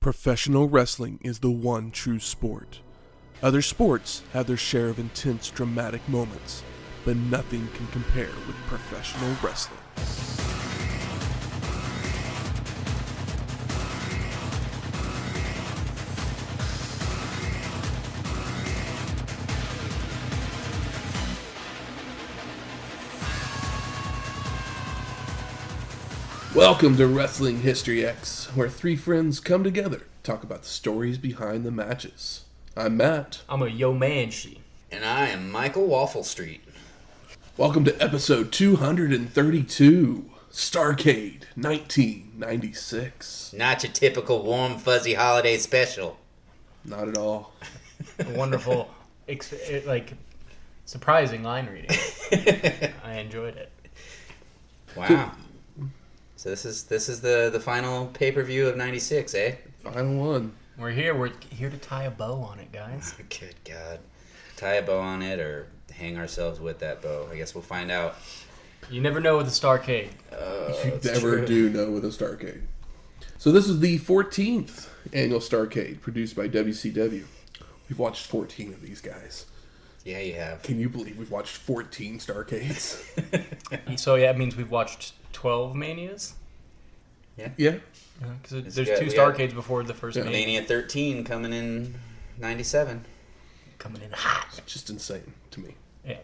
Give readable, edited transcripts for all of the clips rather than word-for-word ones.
Professional wrestling is the one true sport. Other sports have their share of intense, dramatic moments, but nothing can compare with professional wrestling. Welcome to Wrestling History X, where three friends come together to talk about the stories behind the matches. I'm Matt. I'm a Yo Manshi. And I am Michael Waffle Street. Welcome to episode 232, Starrcade 1996. Not your typical warm, fuzzy holiday special. Not at all. A wonderful, surprising line reading. I enjoyed it. Wow. So this is the final pay-per-view of 96, eh? Final one. We're here to tie a bow on it, guys. Good God. Tie a bow on it or hang ourselves with that bow. I guess we'll find out. You never know with the Starrcade. You never do know with a Starrcade. So this is the 14th annual Starrcade, produced by WCW. We've watched 14 of these guys. Yeah, you have. Can you believe we've watched 14 Starrcades? So yeah, it means we've watched 12 Manias? Yeah. Because there's two Starrcades before the first Mania. Mania 13 coming in 97. Coming in hot. It's just insane to me. Yeah.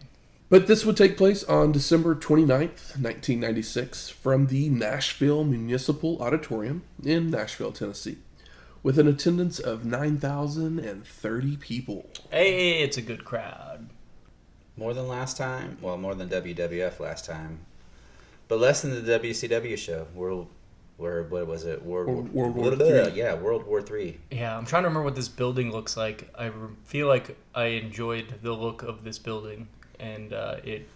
But this would take place on December 29th, 1996, from the Nashville Municipal Auditorium in Nashville, Tennessee, with an attendance of 9,030 people. Hey, it's a good crowd. More than last time. Well, more than WWF last time. But less than the WCW show. World War III. Yeah, World War III. Yeah, I'm trying to remember what this building looks like. I feel like I enjoyed the look of this building, and it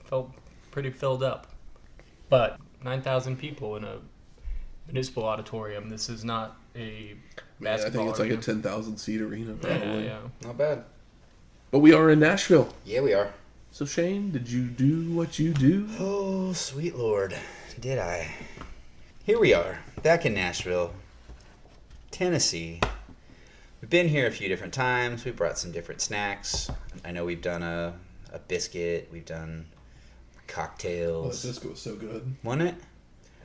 felt pretty filled up. But 9,000 people in a municipal auditorium. This is not a basketball I think it's arena. like a 10,000 seat arena, probably. Yeah. Not bad. But we are in Nashville. Yeah, we are. So Shane, did you do what you do? Oh, sweet Lord. Did I? Here we are, back in Nashville, Tennessee. We've been here a few different times. We brought some different snacks. I know we've done a biscuit. We've done cocktails. Oh, that biscuit was so good. Wasn't it?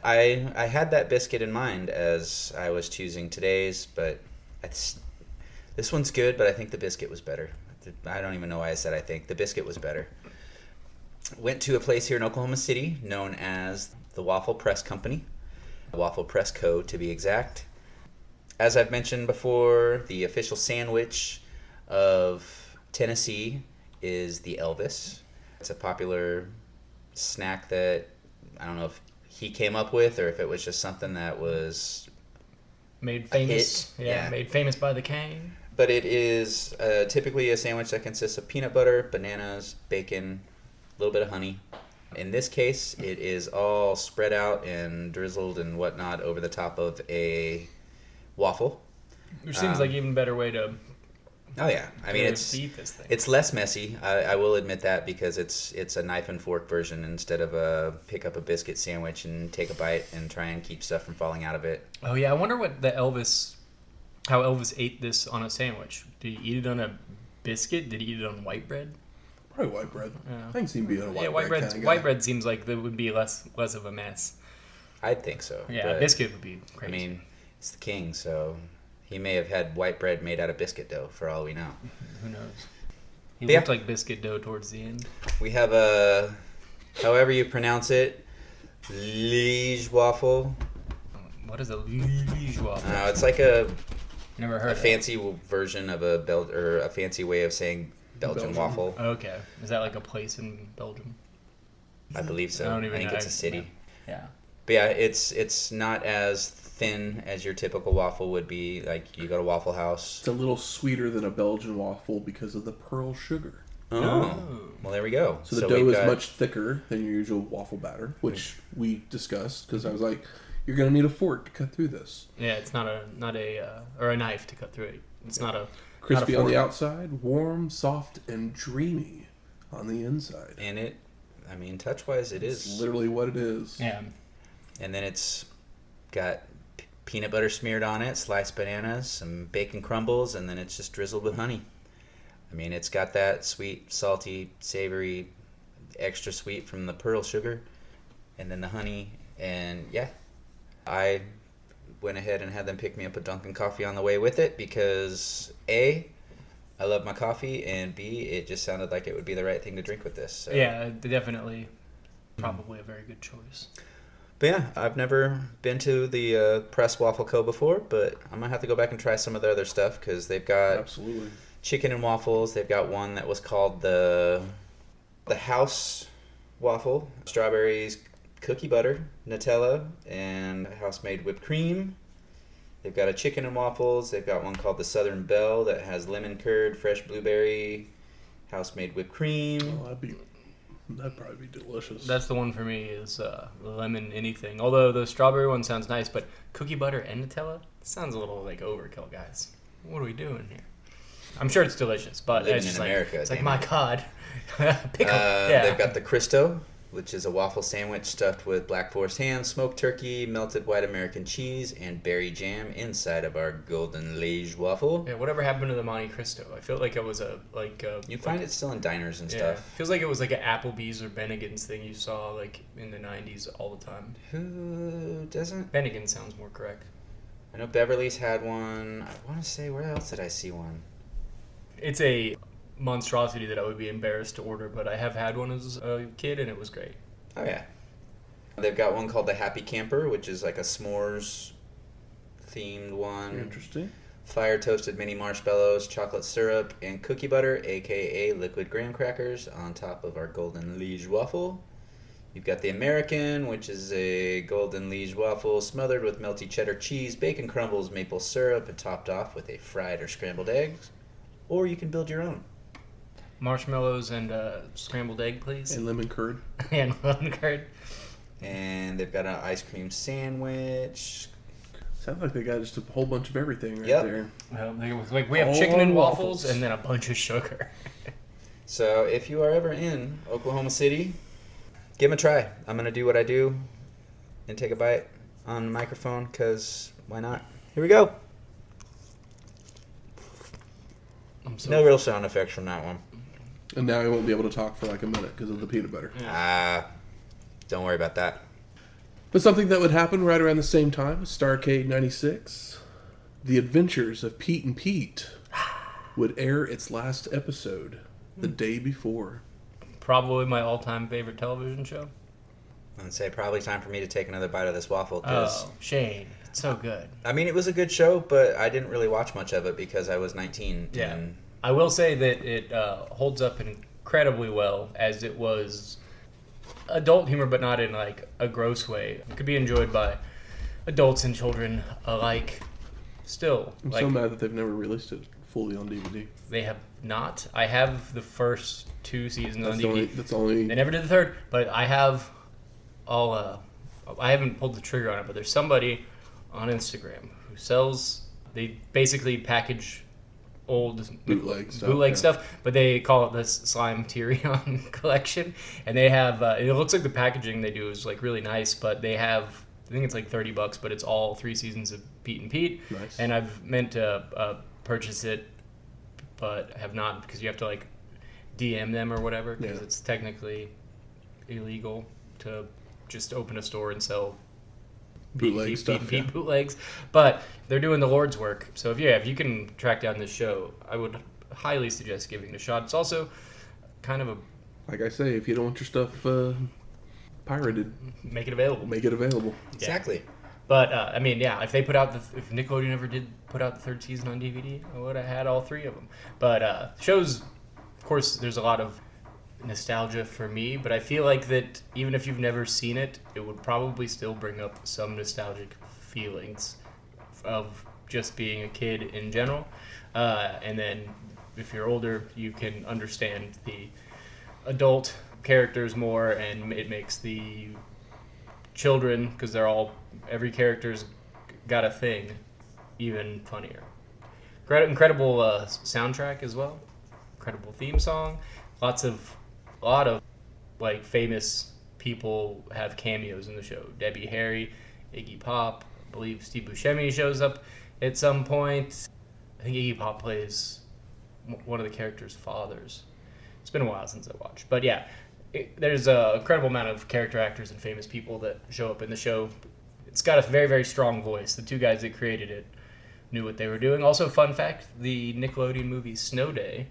I had that biscuit in mind as I was choosing today's, but this one's good, but I think the biscuit was better. I don't even know why I said I think. The biscuit was better. Went to a place here in Oklahoma City known as the Waffle Press Company. Waffle Press Co. to be exact. As I've mentioned before, the official sandwich of Tennessee is the Elvis. It's a popular snack that I don't know if he came up with or if it was just something that was Made famous. Made famous by the King. But it is typically a sandwich that consists of peanut butter, bananas, bacon, a little bit of honey. In this case, it is all spread out and drizzled and whatnot over the top of a waffle. Which seems like an even better way to. Oh yeah, I mean eat this thing. It's less messy. I will admit that because it's a knife and fork version instead of pick up a biscuit sandwich and take a bite and try and keep stuff from falling out of it. Oh yeah, I wonder what how Elvis ate this on a sandwich. Did he eat it on a biscuit? Did he eat it on white bread? Probably white bread. Yeah. I can see him being a white bread kind of guy. White bread seems like that would be less of a mess. I'd think so. Yeah, but, biscuit would be crazy. I mean, it's the king, so he may have had white bread made out of biscuit dough for all we know. Who knows? He looked like biscuit dough towards the end. We have however you pronounce it, Liege waffle. What is a Liege waffle? It's like a fancy version of a fancy way of saying Belgian waffle. Okay. Is that like a place in Belgium? I believe so. I think it's a city. Yeah. But yeah, it's not as thin as your typical waffle would be. Like you go to Waffle House. It's a little sweeter than a Belgian waffle because of the pearl sugar. Oh. Well, there we go. So the dough is much thicker than your usual waffle batter, which we discussed because I was like, you're going to need a fork to cut through this. Yeah, it's not a knife to cut through it. It's not a crispy on the outside, warm, soft, and dreamy on the inside. And touch-wise, it's literally what it is. Yeah. And then it's got peanut butter smeared on it, sliced bananas, some bacon crumbles, and then it's just drizzled with honey. I mean, it's got that sweet, salty, savory, extra sweet from the pearl sugar, and then the honey, and yeah. I went ahead and had them pick me up a Dunkin' coffee on the way with it because A, I love my coffee, and B, it just sounded like it would be the right thing to drink with this. So. Yeah, definitely. Probably a very good choice. But yeah, I've never been to the Press Waffle Co. before, but I'm going to have to go back and try some of their other stuff because they've got Absolutely. chicken and waffles. They've got one that was called the House Waffle, strawberries, cookie butter, Nutella, and house-made whipped cream. They've got a chicken and waffles. They've got one called the Southern Belle that has lemon curd, fresh blueberry, house-made whipped cream. Oh, that'd probably be delicious. That's the one for me is lemon anything. Although the strawberry one sounds nice, but cookie butter and Nutella sounds a little like overkill, guys. What are we doing here? I'm sure it's delicious, but Living it's just in like, America, it's like, damn my it. God. Pickle. Yeah. They've got the Cristo, which is a waffle sandwich stuffed with Black Forest ham, smoked turkey, melted white American cheese, and berry jam inside of our golden Liege waffle. Yeah, whatever happened to the Monte Cristo? I feel like it was You find it still in diners and yeah, stuff. feels like it was like an Applebee's or Bennigan's thing you saw like in the 90s all the time. Who doesn't? Bennigan sounds more correct. I know Beverly's had one. I want to say, where else did I see one? It's a monstrosity that I would be embarrassed to order, but I have had one as a kid and it was great. Oh, yeah. They've got one called the Happy Camper, which is like a s'mores themed one. Interesting. Fire toasted mini marshmallows, chocolate syrup, and cookie butter, aka liquid graham crackers, on top of our golden Liege waffle. You've got the American, which is a golden Liege waffle smothered with melty cheddar cheese, bacon crumbles, maple syrup, and topped off with a fried or scrambled eggs. Or you can build your own. Marshmallows and scrambled egg, please. And lemon curd. And lemon curd. And they've got an ice cream sandwich. Sounds like they got just a whole bunch of everything right Yep. there. Well, we have All chicken and waffles. waffles and then a bunch of sugar. So if you are ever in Oklahoma City, give them a try. I'm going to do what I do and take a bite on the microphone because why not? Here we go. No real sound effects from that one. And now I won't be able to talk for like a minute because of the peanut butter. Don't worry about that. But something that would happen right around the same time, Starrcade 96, The Adventures of Pete and Pete would air its last episode the day before. Probably my all-time favorite television show. I'd say probably time for me to take another bite of this waffle. Cause, Oh, Shane. It's so good. I mean, it was a good show, but I didn't really watch much of it because I was 19. Yeah. And I will say that it holds up incredibly well, as it was adult humor, but not in like a gross way. It could be enjoyed by adults and children alike. Still, I'm so mad that they've never released it fully on DVD. They have not. I have the first 2 seasons on That's DVD. that's only. They never did the third, but I have all. I haven't pulled the trigger on it, but there's somebody on Instagram who sells. They basically package old bootleg stuff, but they call it the Slime Tyrion collection, and they have. It looks like the packaging they do is like really nice, but they have. I think it's like $30, but it's all 3 seasons of Pete and Pete. Nice. And I've meant to purchase it, but have not because you have to like DM them or whatever because it's technically illegal to just open a store and sell Bootleg stuff, Pete bootlegs. But they're doing the Lord's work. So if you can track down this show, I would highly suggest giving it a shot. It's also kind of a Like I say, if you don't want your stuff pirated, make it available. make it available. exactly. But I mean, yeah, if they put out if Nickelodeon ever did put out the 3rd season on DVD, I would have had all 3 of them. But shows, of course, there's a lot of nostalgia for me, but I feel like that even if you've never seen it, it would probably still bring up some nostalgic feelings of just being a kid in general. And then if you're older, you can understand the adult characters more, and it makes the children, because every character's got a thing, even funnier. Incredible soundtrack as well. Incredible theme song. A lot of like famous people have cameos in the show. Debbie Harry, Iggy Pop, believe Steve Buscemi shows up at some point. I think Iggy Pop plays one of the characters' fathers. It's been a while since I watched. But yeah, there's an incredible amount of character actors and famous people that show up in the show. It's got a very, very strong voice. The two guys that created it knew what they were doing. Also, fun fact, the Nickelodeon movie Snow Day,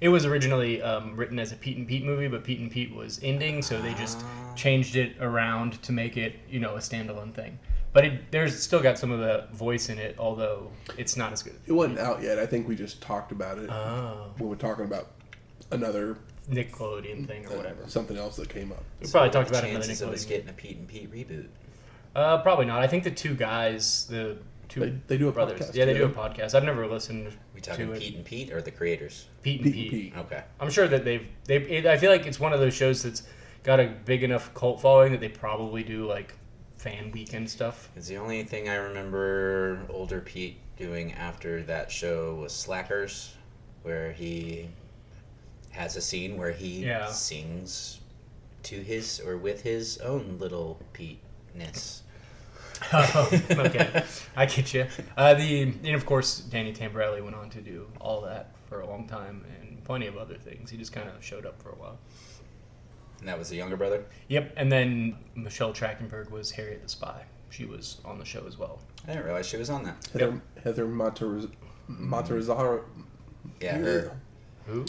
it was originally written as a Pete and Pete movie, but Pete and Pete was ending, so they just changed it around to make it, a standalone thing. But there's still got some of the voice in it, although it's not as good. It wasn't out yet. I think we just talked about it Oh. when we're talking about another Nickelodeon thing or whatever. something else that came up. We probably talked about it in another Chances of us Nickelodeon. getting a Pete and Pete reboot. Probably not. I think the two guys, the two They do a brothers. podcast Yeah, they do a together. podcast. I've never listened We talking to it. Pete and Pete or the creators? Pete and Pete Pete. and Okay. I'm sure that I feel like it's one of those shows that's got a big enough cult following that they probably do like fan weekend stuff. It's the only thing I remember older Pete doing after that show was Slackers, where he has a scene where he sings to his or with his own little Pete-ness. Oh, okay. I get you. And of course, Danny Tamborelli went on to do all that for a long time and plenty of other things. He just kind of showed up for a while. And that was the younger brother? Yep, and then Michelle Trachtenberg was Harriet the Spy. She was on the show as well. I didn't realize she was on that. Heather Matarazzo. Yeah, her. Who?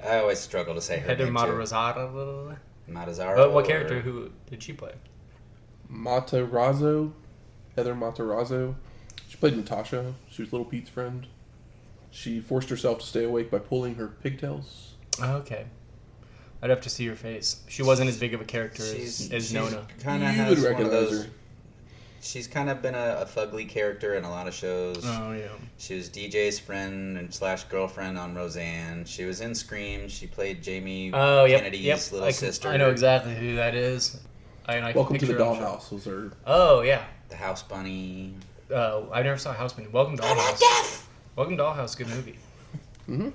I always struggle to say her Heather name, too. Matarazzo. Matarazzo. What character? Who did she play? Matarazzo. Heather Matarazzo. She played Natasha. She was Little Pete's friend. She forced herself to stay awake by pulling her pigtails. Oh, okay. I'd have to see her face. She wasn't as big of a character as Nona. Kind of You has would one of recognize those. her. She's kind of been a fugly character in a lot of shows. Oh, yeah. She was DJ's friend and / girlfriend on Roseanne. She was in Scream. She played Jamie Kennedy's little sister. I know exactly who that is. I Welcome can to the picture her. Dollhouse was her. Oh, yeah. The House Bunny. I never saw Houseman. Welcome to Dollhouse. Welcome to Dollhouse, good movie. Mm-hmm.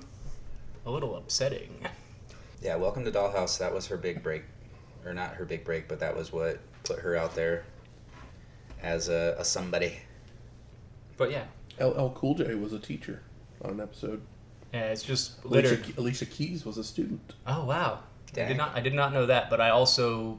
A little upsetting. Yeah, Welcome to Dollhouse. That was her big break. Or not her big break, but that was what put her out there as a somebody. But yeah. LL Cool J was a teacher on an episode. Yeah, it's just Alicia Keys was a student. Oh, wow. Dang. I did not know that, but I also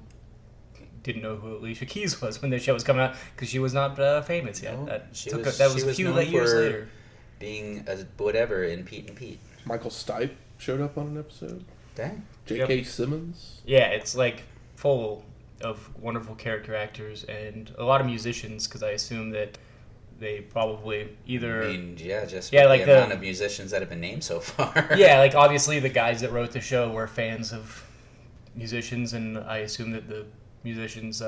didn't know who Alicia Keys was when the show was coming out because she was not famous yet. No, that she was was a few known years for later. being a whatever in Pete and Pete. Michael Stipe showed up on an episode. Dang. J.K. Simmons. Yeah, it's like full of wonderful character actors and a lot of musicians because I assume that they probably either... I mean, yeah, just like the amount of musicians that have been named so far. Yeah, like obviously the guys that wrote the show were fans of musicians and I assume that the musicians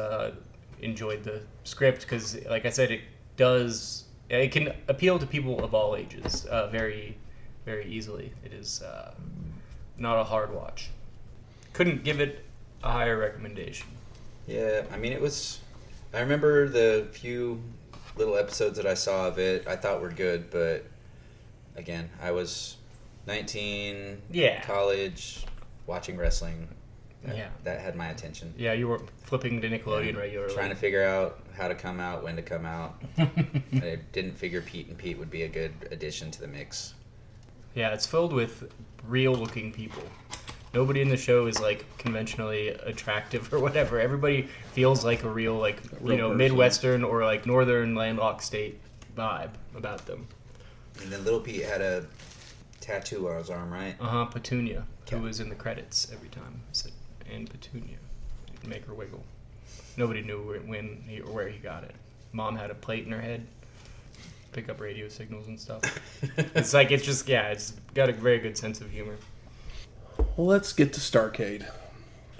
enjoyed the script because, like I said, it can appeal to people of all ages very, very easily. It is not a hard watch. Couldn't give it a higher recommendation. Yeah, I mean, I remember the few little episodes that I saw of it I thought were good, but again, I was 19, college, watching wrestling. That had my attention. Yeah, you were flipping to Nickelodeon regularly. Trying to figure out how to come out, when to come out. I didn't figure Pete and Pete would be a good addition to the mix. Yeah, it's filled with real-looking people. Nobody in the show is like conventionally attractive or whatever. Everybody feels like a real person. Midwestern or like northern landlocked state vibe about them. And then Little Pete had a tattoo on his arm, right? Petunia, who was in the credits every time. I said, and Petunia, make her wiggle. Nobody knew when or where he got it. Mom had a plate in her head, pick up radio signals and stuff. It's got a very good sense of humor. Well, let's get to Starrcade.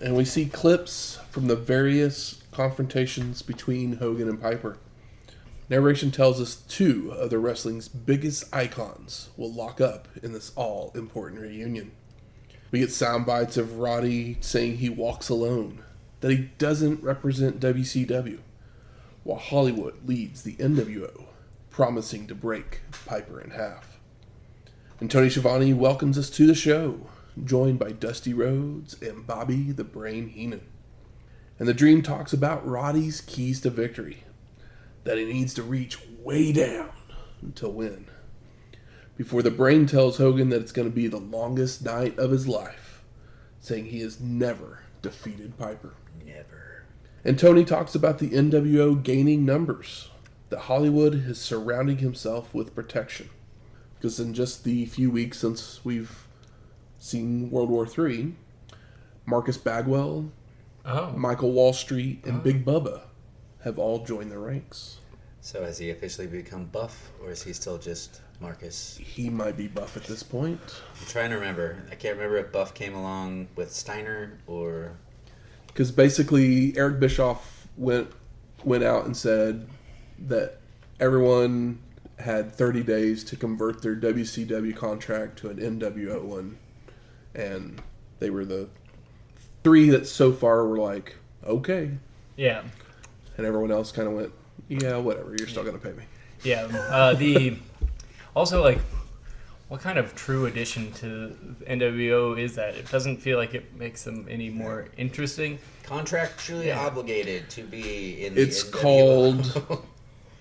And we see clips from the various confrontations between Hogan and Piper. Narration tells us two of the wrestling's biggest icons will lock up in this all-important reunion. We get sound bites of Roddy saying he walks alone, that he doesn't represent WCW, while Hollywood leads the NWO, promising to break Piper in half. And Tony Schiavone welcomes us to the show, joined by Dusty Rhodes and Bobby the Brain Heenan. And the Dream talks about Roddy's keys to victory, that he needs to reach way down to win. Before the brain tells Hogan that it's going to be the longest night of his life, saying he has never defeated Piper. Never. And Tony talks about the NWO gaining numbers, that Hollywood is surrounding himself with protection. Because in just the few weeks since we've seen World War III, Marcus Bagwell, Michael Wall Street, and Big Bubba have all joined the ranks. So has he officially become buff, or is he still just Marcus? He might be buff at this point. I'm trying to remember. I can't remember if Buff came along with Steiner or... Because basically Eric Bischoff went out and said that everyone had 30 days to convert their WCW contract to an NWO one. And they were the 3 that so far were like, okay. Yeah. And everyone else kind of went, yeah, whatever, you're still going to pay me. Yeah. Also, like, what kind of true addition to NWO is that? It doesn't feel like it makes them any more interesting. Contractually obligated to be in the It's NWO. called...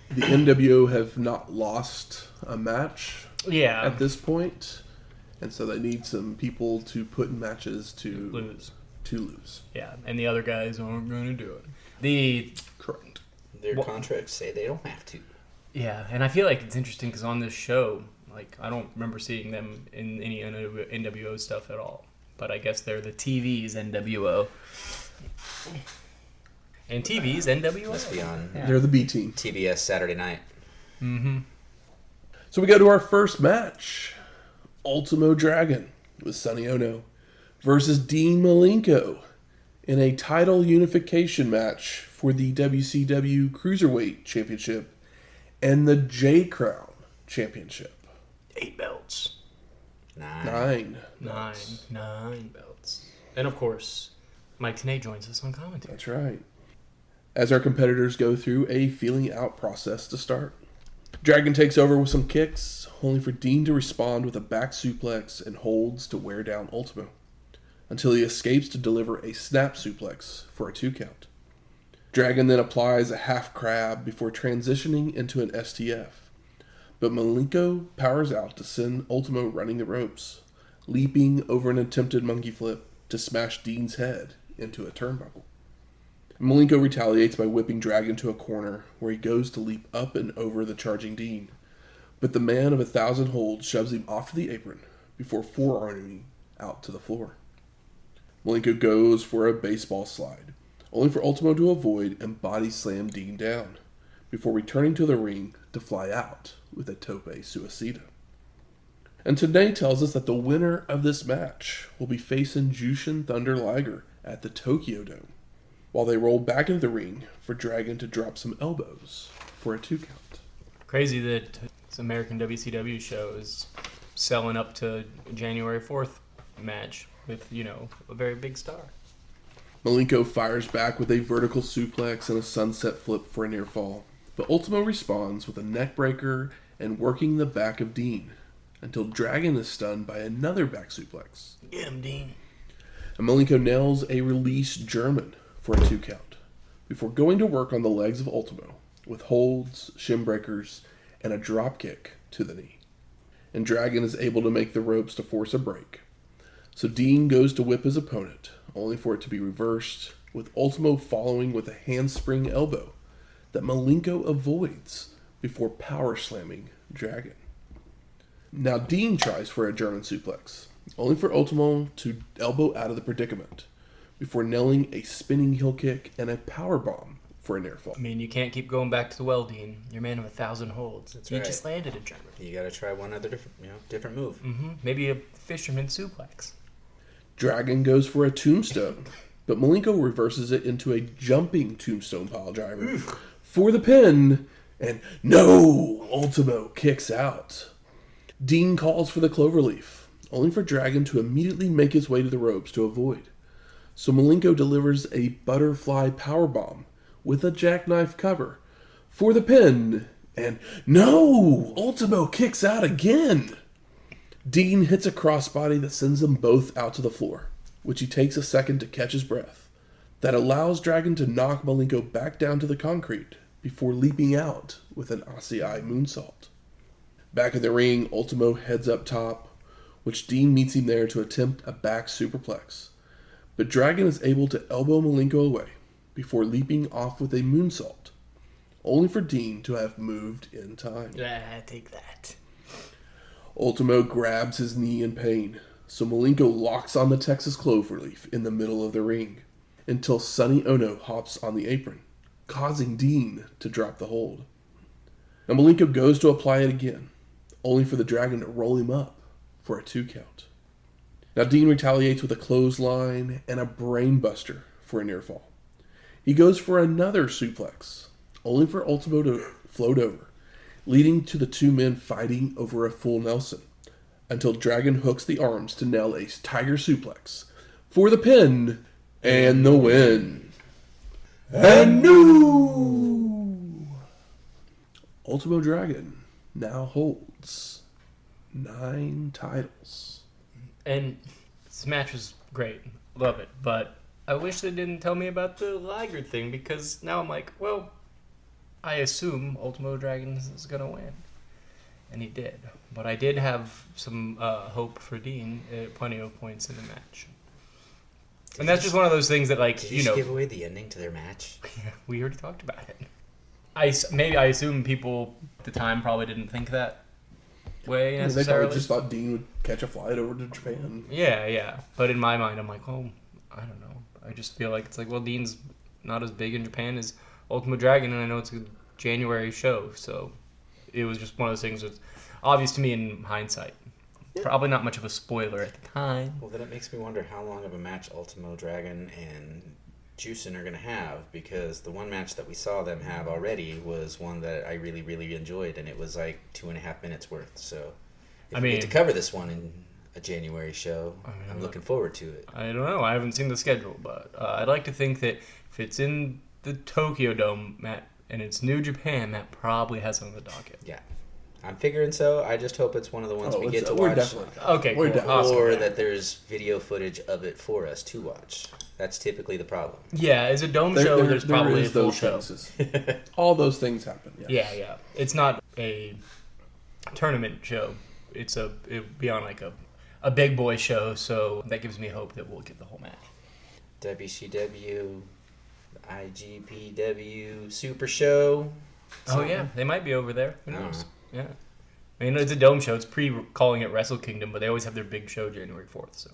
The NWO have not lost a match at this point. And so they need some people to put in matches to lose. Yeah, and the other guys aren't going to do it. Correct. Their contracts say they don't have to. Yeah, and I feel like it's interesting because on this show, like, I don't remember seeing them in any NWO stuff at all. But I guess they're the TV's NWO. And TV's NWO. Must be on They're the B team. TBS Saturday night. Mm-hmm. So we go to our first match. Ultimo Dragon with Sonny Onoo versus Dean Malenko in a title unification match for the WCW Cruiserweight Championship and the J Crown Championship. 8 belts. 9 belts. And of course, Mike Tenay joins us on commentary. That's right. As our competitors go through a feeling out process to start. Dragon takes over with some kicks, only for Dean to respond with a back suplex and holds to wear down Ultimo, until he escapes to deliver a snap suplex for a 2 count. Dragon then applies a half crab before transitioning into an STF, but Malenko powers out to send Ultimo running the ropes, leaping over an attempted monkey flip to smash Dean's head into a turnbuckle. Malenko retaliates by whipping Dragon to a corner where he goes to leap up and over the charging Dean, but the man of 1,000 holds shoves him off to the apron before forearming out to the floor. Malenko goes for a baseball slide, only for Ultimo to avoid and body slam Dean down, before returning to the ring to fly out with a tope suicida. And today tells us that the winner of this match will be facing Jushin Thunder Liger at the Tokyo Dome, while they roll back into the ring for Dragon to drop some elbows for a 2 count. Crazy that this American WCW show is selling up to January 4th match with, a very big star. Malenko fires back with a vertical suplex and a sunset flip for a near fall, but Ultimo responds with a neck breaker and working the back of Dean, until Dragon is stunned by another back suplex. Get him, Dean. And Malenko nails a release German for a 2 count, before going to work on the legs of Ultimo, with holds, shin breakers, and a drop kick to the knee. And Dragon is able to make the ropes to force a break. So Dean goes to whip his opponent, only for it to be reversed, with Ultimo following with a handspring elbow that Malenko avoids before power slamming Dragon. Now Dean tries for a German suplex, only for Ultimo to elbow out of the predicament, before nailing a spinning heel kick and a power bomb for a near fall. I mean, you can't keep going back to the well, Dean. You're a man of 1,000 holds. That's you right. just landed a German. You got to try one other different move. Mm-hmm. Maybe a fisherman suplex. Dragon goes for a tombstone, but Malenko reverses it into a jumping tombstone pile driver for the pin, and no! Ultimo kicks out. Dean calls for the cloverleaf, only for Dragon to immediately make his way to the ropes to avoid. So Malenko delivers a butterfly powerbomb with a jackknife cover for the pin, and no! Ultimo kicks out again! Dean hits a crossbody that sends them both out to the floor, which he takes a second to catch his breath. That allows Dragon to knock Malenko back down to the concrete before leaping out with an Asai moonsault. Back in the ring, Ultimo heads up top, which Dean meets him there to attempt a back superplex. But Dragon is able to elbow Malenko away before leaping off with a moonsault, only for Dean to have moved in time. Take that. Ultimo grabs his knee in pain, so Malenko locks on the Texas Cloverleaf in the middle of the ring until Sonny Onoo hops on the apron, causing Dean to drop the hold. Now Malenko goes to apply it again, only for the Dragon to roll him up for a 2 count. Now Dean retaliates with a clothesline and a brainbuster for a near fall. He goes for another suplex, only for Ultimo to float over, leading to the two men fighting over a full Nelson, until Dragon hooks the arms to nail a tiger suplex for the pin and the win. And new Ultimo Dragon now holds 9 titles. And this match was great. Love it. But I wish they didn't tell me about the Liger thing, because now I'm like, well, I assume Ultimo Dragon is going to win. And he did. But I did have some hope for Dean at plenty of points in the match. And that's just one of those things that, like, Did you just give away the ending to their match? Yeah, we already talked about it. I assume people at the time probably didn't think that way necessarily. They probably just thought Dean would catch a flight over to Japan. Yeah. But in my mind, I'm like, oh, I don't know. I just feel like it's like, well, Dean's not as big in Japan as Ultimo Dragon, and I know it's a January show, so it was just one of those things that's obvious to me in hindsight. Yeah. Probably not much of a spoiler at the time. Well, then it makes me wonder how long of a match Ultimo Dragon and Jushin are going to have, because the one match that we saw them have already was one that I really, really enjoyed, and it was like 2.5 minutes worth. So if we get to cover this one in a January show, I'm looking forward to it. I don't know. I haven't seen the schedule, but I'd like to think that if it's in the Tokyo Dome, Matt, and it's New Japan, Matt probably has it on the docket. Yeah. I'm figuring so. I just hope it's one of the ones we get to watch. Okay, cool. Awesome. Or that there's video footage of it for us to watch. That's typically the problem. Yeah, as a dome show, there's probably a full show. All those things happen. Yeah. Yeah. It's not a tournament show. It'll be on like a big boy show, so that gives me hope that we'll get the whole match. WCW, IGPW Super Show. Oh yeah, they might be over there. Who knows? Yeah. I mean, it's a dome show. It's calling it Wrestle Kingdom, but they always have their big show January 4th. So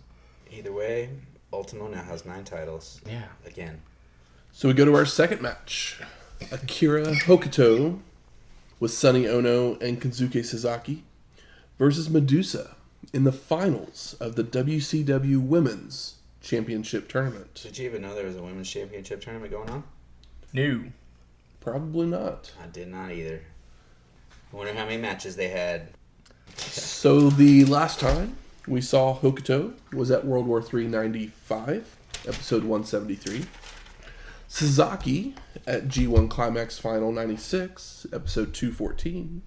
either way, Ultimo now has 9 titles. Yeah. Again. So we go to our second match. Akira Hokuto with Sonny Onoo and Kensuke Sasaki versus Madusa in the finals of the WCW Women's Championship Tournament. Did you even know there was a Women's Championship Tournament going on? No. Probably not. I did not either. I wonder how many matches they had. So the last time we saw Hokuto was at World War III 95, episode 173. Sasaki at G1 Climax Final 96, episode 214.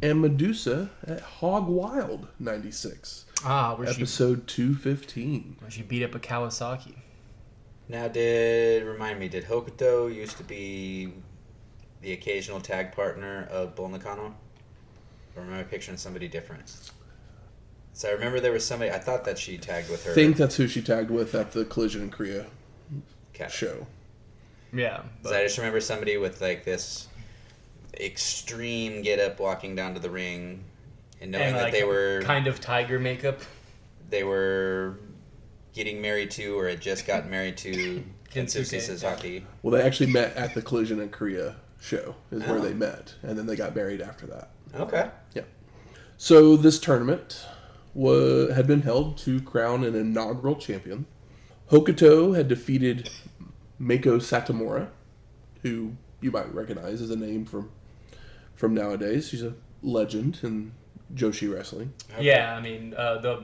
And Madusa at Hog Wild 96, episode 215. Where she beat up a Kawasaki. Now, did Hokuto used to be the occasional tag partner of Bull Nakano? Or am I picturing somebody different? So I remember there was somebody, I thought that she tagged with her. I think that's who she tagged with at the Collision in Korea show. Yeah. So I just remember somebody with like this extreme get up walking down to the ring and knowing that they were kind of tiger makeup. They were getting married to or had just gotten married to Kensuke Sasaki. Well, they actually met at the Collision in Korea show is where they met, and then they got married after that. Okay. Yeah. So this tournament had been held to crown an inaugural champion. Hokuto had defeated Meiko Satomura, who you might recognize as a name from nowadays. She's a legend in Joshi wrestling. Okay. Yeah, I mean,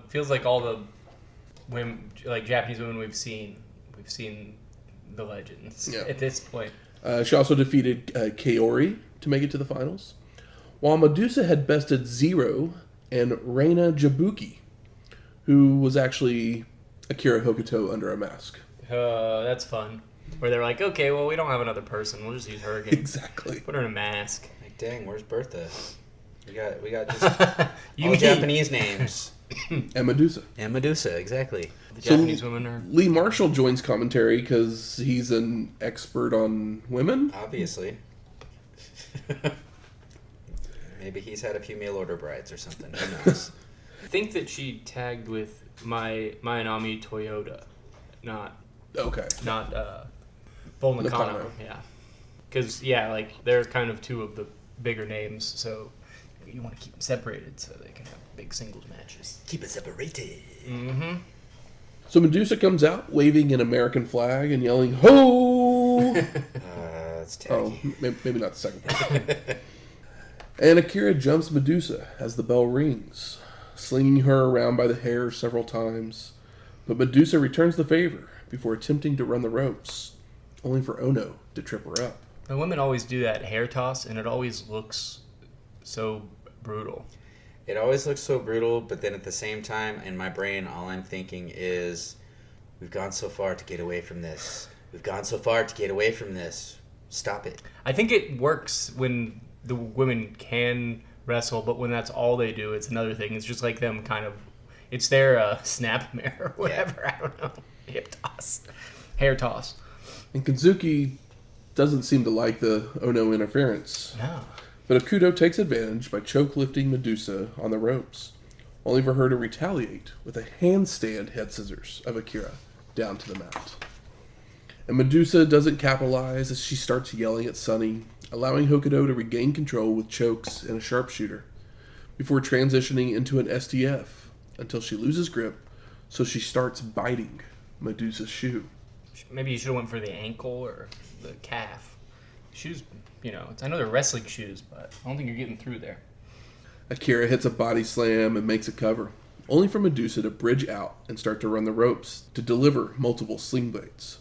feels like all the women, like Japanese women we've seen the legends at this point. She also defeated Kaori to make it to the finals, while Madusa had bested Zero and Reina Jabuki, who was actually Akira Hokuto under a mask. That's fun. Where they're like, okay, well, we don't have another person. We'll just use her again. Exactly. Put her in a mask. Like, dang, where's Bertha? We got just all Japanese names. And Madusa. And Madusa, exactly. The Japanese women are... Lee Marshall joins commentary because he's an expert on women. Obviously. Maybe he's had a few mail order brides or something. Who knows? I think that she tagged with Mayanami Toyota, not Bull Nakano. Yeah, because like they're kind of two of the bigger names, so you want to keep them separated so they can have big singles matches. Keep it separated. Mm-hmm. So Madusa comes out waving an American flag and yelling "Ho!" That's tacky. Maybe not the second part. And Akira jumps Madusa as the bell rings, slinging her around by the hair several times. But Madusa returns the favor before attempting to run the ropes, only for Onoo to trip her up. The women always do that hair toss, and it always looks so brutal. It always looks so brutal, but then at the same time, in my brain, all I'm thinking is, we've gone so far to get away from this. We've gone so far to get away from this. Stop it. I think it works when the women can wrestle, but when that's all they do, it's another thing. It's just like them kind of... It's their snapmare or whatever. Yeah. I don't know. Hip toss. Hair toss. And Kensuke doesn't seem to like the Onoo interference. No. But Hokuto takes advantage by choke lifting Madusa on the ropes, only for her to retaliate with a handstand head scissors of Akira down to the mat. And Madusa doesn't capitalize as she starts yelling at Sonny, allowing Hokuto to regain control with chokes and a sharpshooter, before transitioning into an STF until she loses grip, so she starts biting Madusa's shoe. Maybe you should have went for the ankle or the calf. Shoes, I know they're wrestling shoes, but I don't think you're getting through there. Akira hits a body slam and makes a cover, only for Madusa to bridge out and start to run the ropes to deliver multiple sling blades.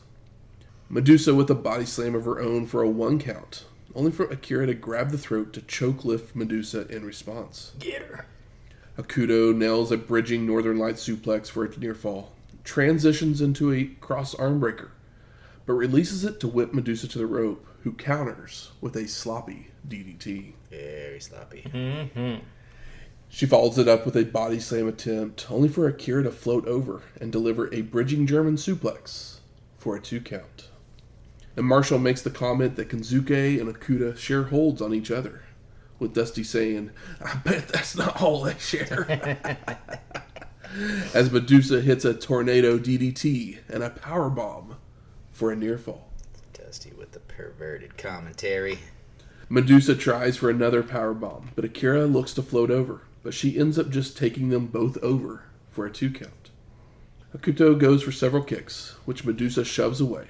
Madusa with a body slam of her own for a 1 count, only for Akira to grab the throat to choke lift Madusa in response. Get her. Hokuto nails a bridging Northern Light suplex for a near fall, transitions into a cross arm breaker, but releases it to whip Madusa to the rope, who counters with a sloppy DDT. Very sloppy. Mm-hmm. She follows it up with a body slam attempt, only for Akira to float over and deliver a bridging German suplex for a 2 count. And Marshall makes the comment that Kensuke and Hokuto share holds on each other, with Dusty saying, "I bet that's not all they share." As Madusa hits a tornado DDT and a powerbomb for a near fall. Dusty with the perverted commentary. Madusa tries for another powerbomb, but Akira looks to float over, but she ends up just taking them both over for a 2 count. Hokuto goes for several kicks, which Madusa shoves away,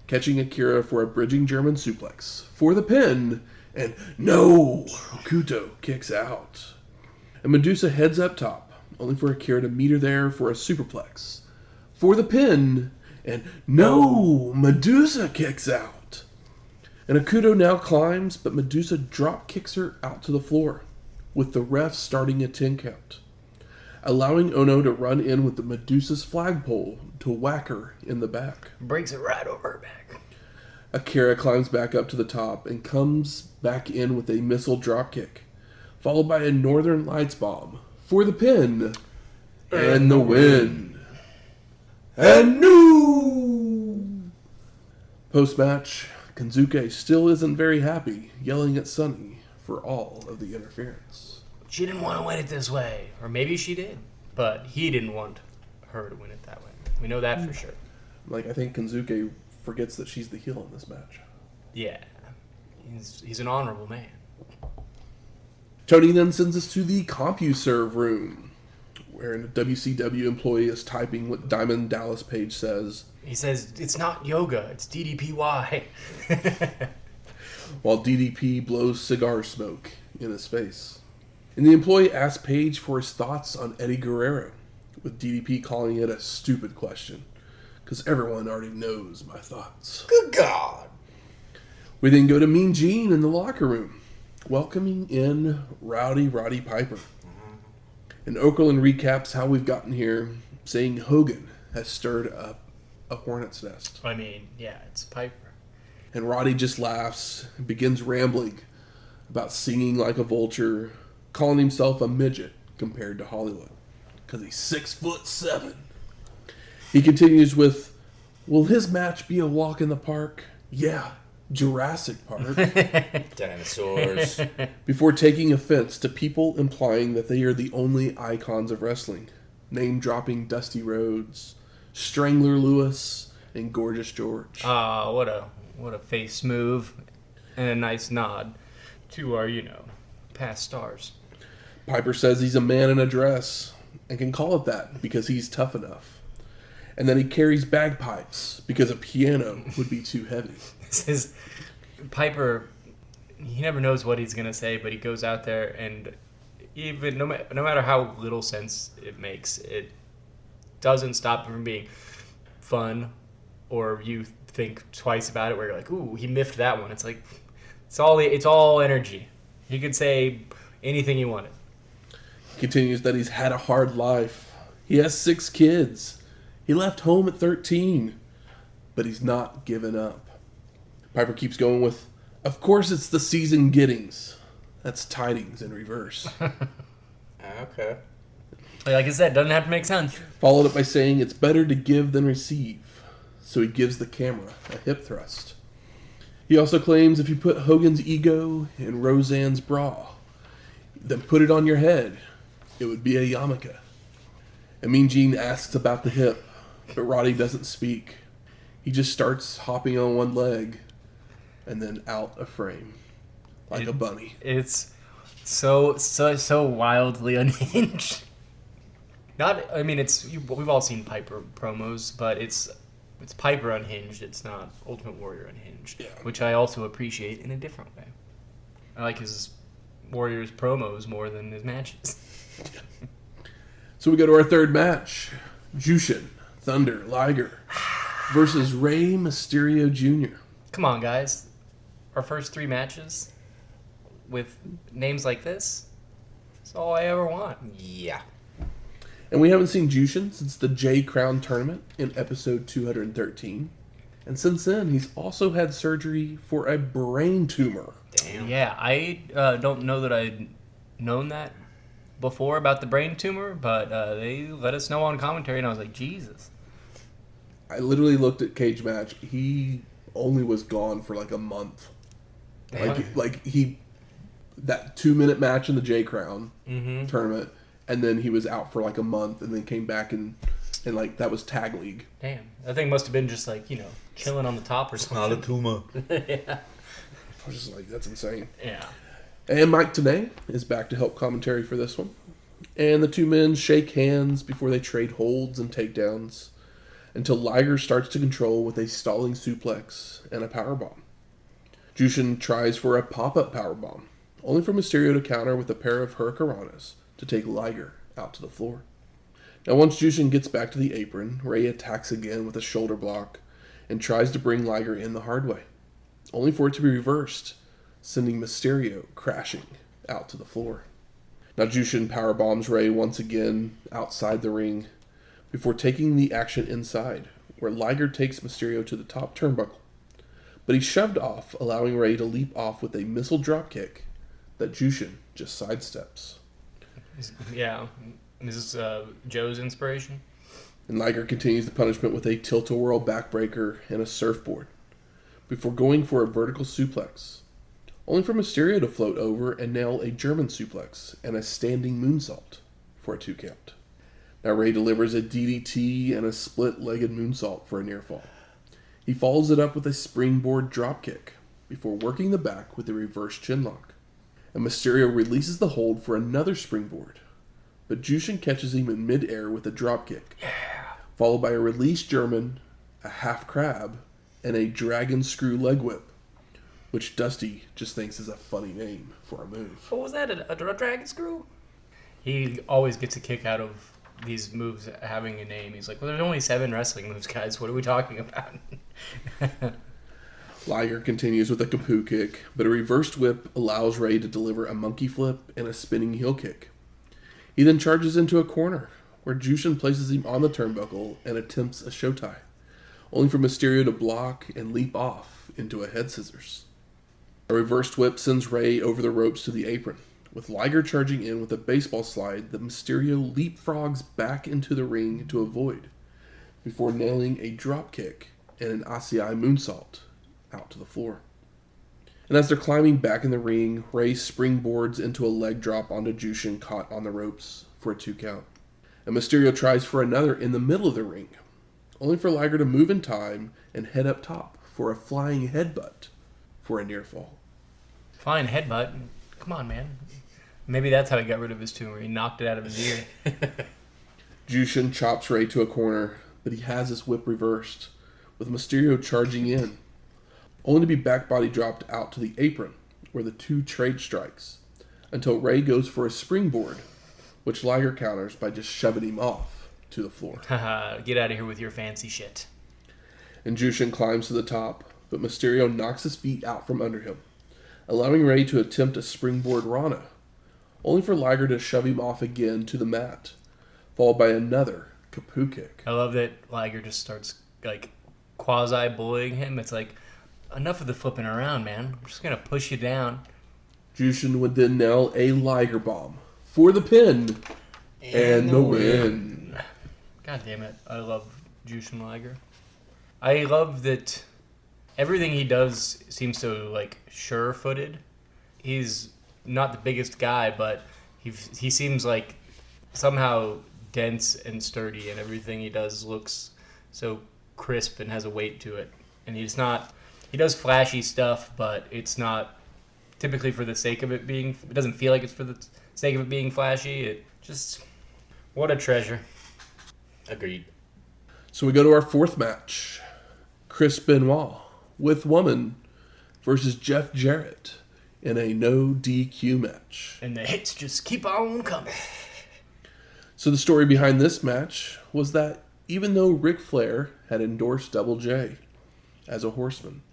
catching Akira for a bridging German suplex for the pin, and no! Hokuto kicks out. And Madusa heads up top, only for Akira to meet her there for a superplex for the pin, and no! Madusa kicks out. And Hokuto now climbs, but Madusa drop kicks her out to the floor, with the ref starting a 10 count, allowing Onoo to run in with the Madusa's flagpole to whack her in the back. Breaks it right over her back. Akira climbs back up to the top and comes back in with a missile dropkick, followed by a Northern Lights bomb for the pin and the win. And new! Post-match, Kensuke still isn't very happy, yelling at Sonny for all of the interference. She didn't want to win it this way. Or maybe she did. But he didn't want her to win it that way. We know that for sure. I think Kensuke forgets that she's the heel in this match. Yeah. He's an honorable man. Tony then sends us to the CompuServe room, where a WCW employee is typing what Diamond Dallas Page says. He says, "It's not yoga, it's DDPY." While DDP blows cigar smoke in his face. And the employee asks Page for his thoughts on Eddie Guerrero, with DDP calling it a stupid question, because everyone already knows my thoughts. Good God! We then go to Mean Gene in the locker room, welcoming in Roddy Piper. And Okerlund recaps how we've gotten here, saying Hogan has stirred up a hornet's nest. I mean, yeah, it's Piper. And Roddy just laughs and begins rambling about singing like a vulture, calling himself a midget compared to Hollywood, because he's 6'7". He continues with, will his match be a walk in the park? Yeah, Jurassic Park. Dinosaurs. Before taking offense to people implying that they are the only icons of wrestling, name-dropping Dusty Rhodes, Strangler Lewis, and Gorgeous George. Ah, what a face move and a nice nod to our, past stars. Piper says he's a man in a dress and can call it that because he's tough enough. And then he carries bagpipes because a piano would be too heavy. This is Piper. He never knows what he's gonna say, but he goes out there and even no matter how little sense it makes, it doesn't stop from being fun, or you think twice about it where you're like, ooh, he miffed that one. It's like it's all energy. He could say anything he wanted. He continues that he's had a hard life. He has 6 kids. He left home at 13. But he's not given up. Piper keeps going with, of course it's the season gettings. That's tidings in reverse. Okay. Like I said, doesn't have to make sense. Followed up by saying it's better to give than receive. So he gives the camera a hip thrust. He also claims if you put Hogan's ego in Roseanne's bra, then put it on your head, it would be a yarmulke. And Mean Gene asks about the hip, but Roddy doesn't speak. He just starts hopping on one leg and then out of frame like a bunny. It's so wildly unhinged. We've all seen Piper promos, but it's Piper unhinged. It's not Ultimate Warrior unhinged, yeah. Which I also appreciate in a different way. I like his Warriors promos more than his matches. So we go to our third match. Jushin, Thunder, Liger versus Rey Mysterio Jr. Come on, guys. Our first 3 matches with names like this, that's all I ever want. Yeah. And we haven't seen Jushin since the J Crown tournament in episode 213. And since then, he's also had surgery for a brain tumor. Damn. Yeah, I don't know that I'd known that before about the brain tumor, but they let us know on commentary, and I was like, Jesus. I literally looked at Cage Match. He only was gone for like a month. That 2-minute match in the J Crown tournament, and then he was out for like a month, and then came back and like that was tag league. Damn, that thing must have been just like chilling on the top or something. Not a tumor. Yeah. I was just like, that's insane. Yeah. And Mike Tenay is back to help commentary for this one. And the 2 men shake hands before they trade holds and takedowns until Liger starts to control with a stalling suplex and a powerbomb. Jushin tries for a pop-up powerbomb, only for Mysterio to counter with a pair of hurricanranas to take Liger out to the floor. Now once Jushin gets back to the apron, Rey attacks again with a shoulder block and tries to bring Liger in the hard way, only for it to be reversed, sending Mysterio crashing out to the floor. Now Jushin powerbombs Rey once again outside the ring before taking the action inside, where Liger takes Mysterio to the top turnbuckle. But he's shoved off, allowing Rey to leap off with a missile dropkick that Jushin just sidesteps. Yeah. This is Joe's inspiration. And Liger continues the punishment with a tilt-a-whirl backbreaker and a surfboard, before going for a vertical suplex, only for Mysterio to float over and nail a German suplex and a standing moonsault for a 2 count. Now Rey delivers a DDT and a split-legged moonsault for a near fall. He follows it up with a springboard dropkick before working the back with a reverse chinlock. And Mysterio releases the hold for another springboard, but Jushin catches him in mid-air with a dropkick, followed by a released German, a half crab, and a dragon screw leg whip, which Dusty just thinks is a funny name for a move. What was that, a dragon screw? He always gets a kick out of these moves having a name. He's like, well, there's only 7 wrestling moves, guys. What are we talking about? Liger continues with a kapoo kick, but a reversed whip allows Rey to deliver a monkey flip and a spinning heel kick. He then charges into a corner, where Jushin places him on the turnbuckle and attempts a show tie, only for Mysterio to block and leap off into a head scissors. A reversed whip sends Ray over the ropes to the apron, with Liger charging in with a baseball slide that Mysterio leapfrogs back into the ring to avoid, before nailing a dropkick and an Asai moonsault out to the floor. And as they're climbing back in the ring, Ray springboards into a leg drop onto Jushin caught on the ropes for a 2 count. And Mysterio tries for another in the middle of the ring, only for Liger to move in time and head up top for a flying headbutt for a near fall. Flying headbutt? Come on, man. Maybe that's how he got rid of his tumor. He knocked it out of his ear. Jushin chops Ray to a corner, but he has his whip reversed, with Mysterio charging in, only to be back body dropped out to the apron, where the two trade strikes, until Ray goes for a springboard, which Liger counters by just shoving him off to the floor. Haha, get out of here with your fancy shit. And Jushin climbs to the top, but Mysterio knocks his feet out from under him, allowing Ray to attempt a springboard Rana, only for Liger to shove him off again to the mat, followed by another kapoo kick. I love that Liger just starts, quasi-bullying him. It's like, enough of the flipping around, man. I'm just going to push you down. Jushin would then nail a Liger bomb for the pin and the win. God damn it. I love Jushin Liger. I love that everything he does seems so, sure-footed. He's not the biggest guy, but he seems like somehow dense and sturdy, and everything he does looks so crisp and has a weight to it. And he does flashy stuff, but it's not typically for the sake of it being, it doesn't feel like it's for the sake of it being flashy. It just, what a treasure. Agreed. So we go to our fourth match. Chris Benoit with Woman versus Jeff Jarrett in a no DQ match. And the hits just keep on coming. So the story behind this match was that even though Ric Flair had endorsed Double J as a horseman,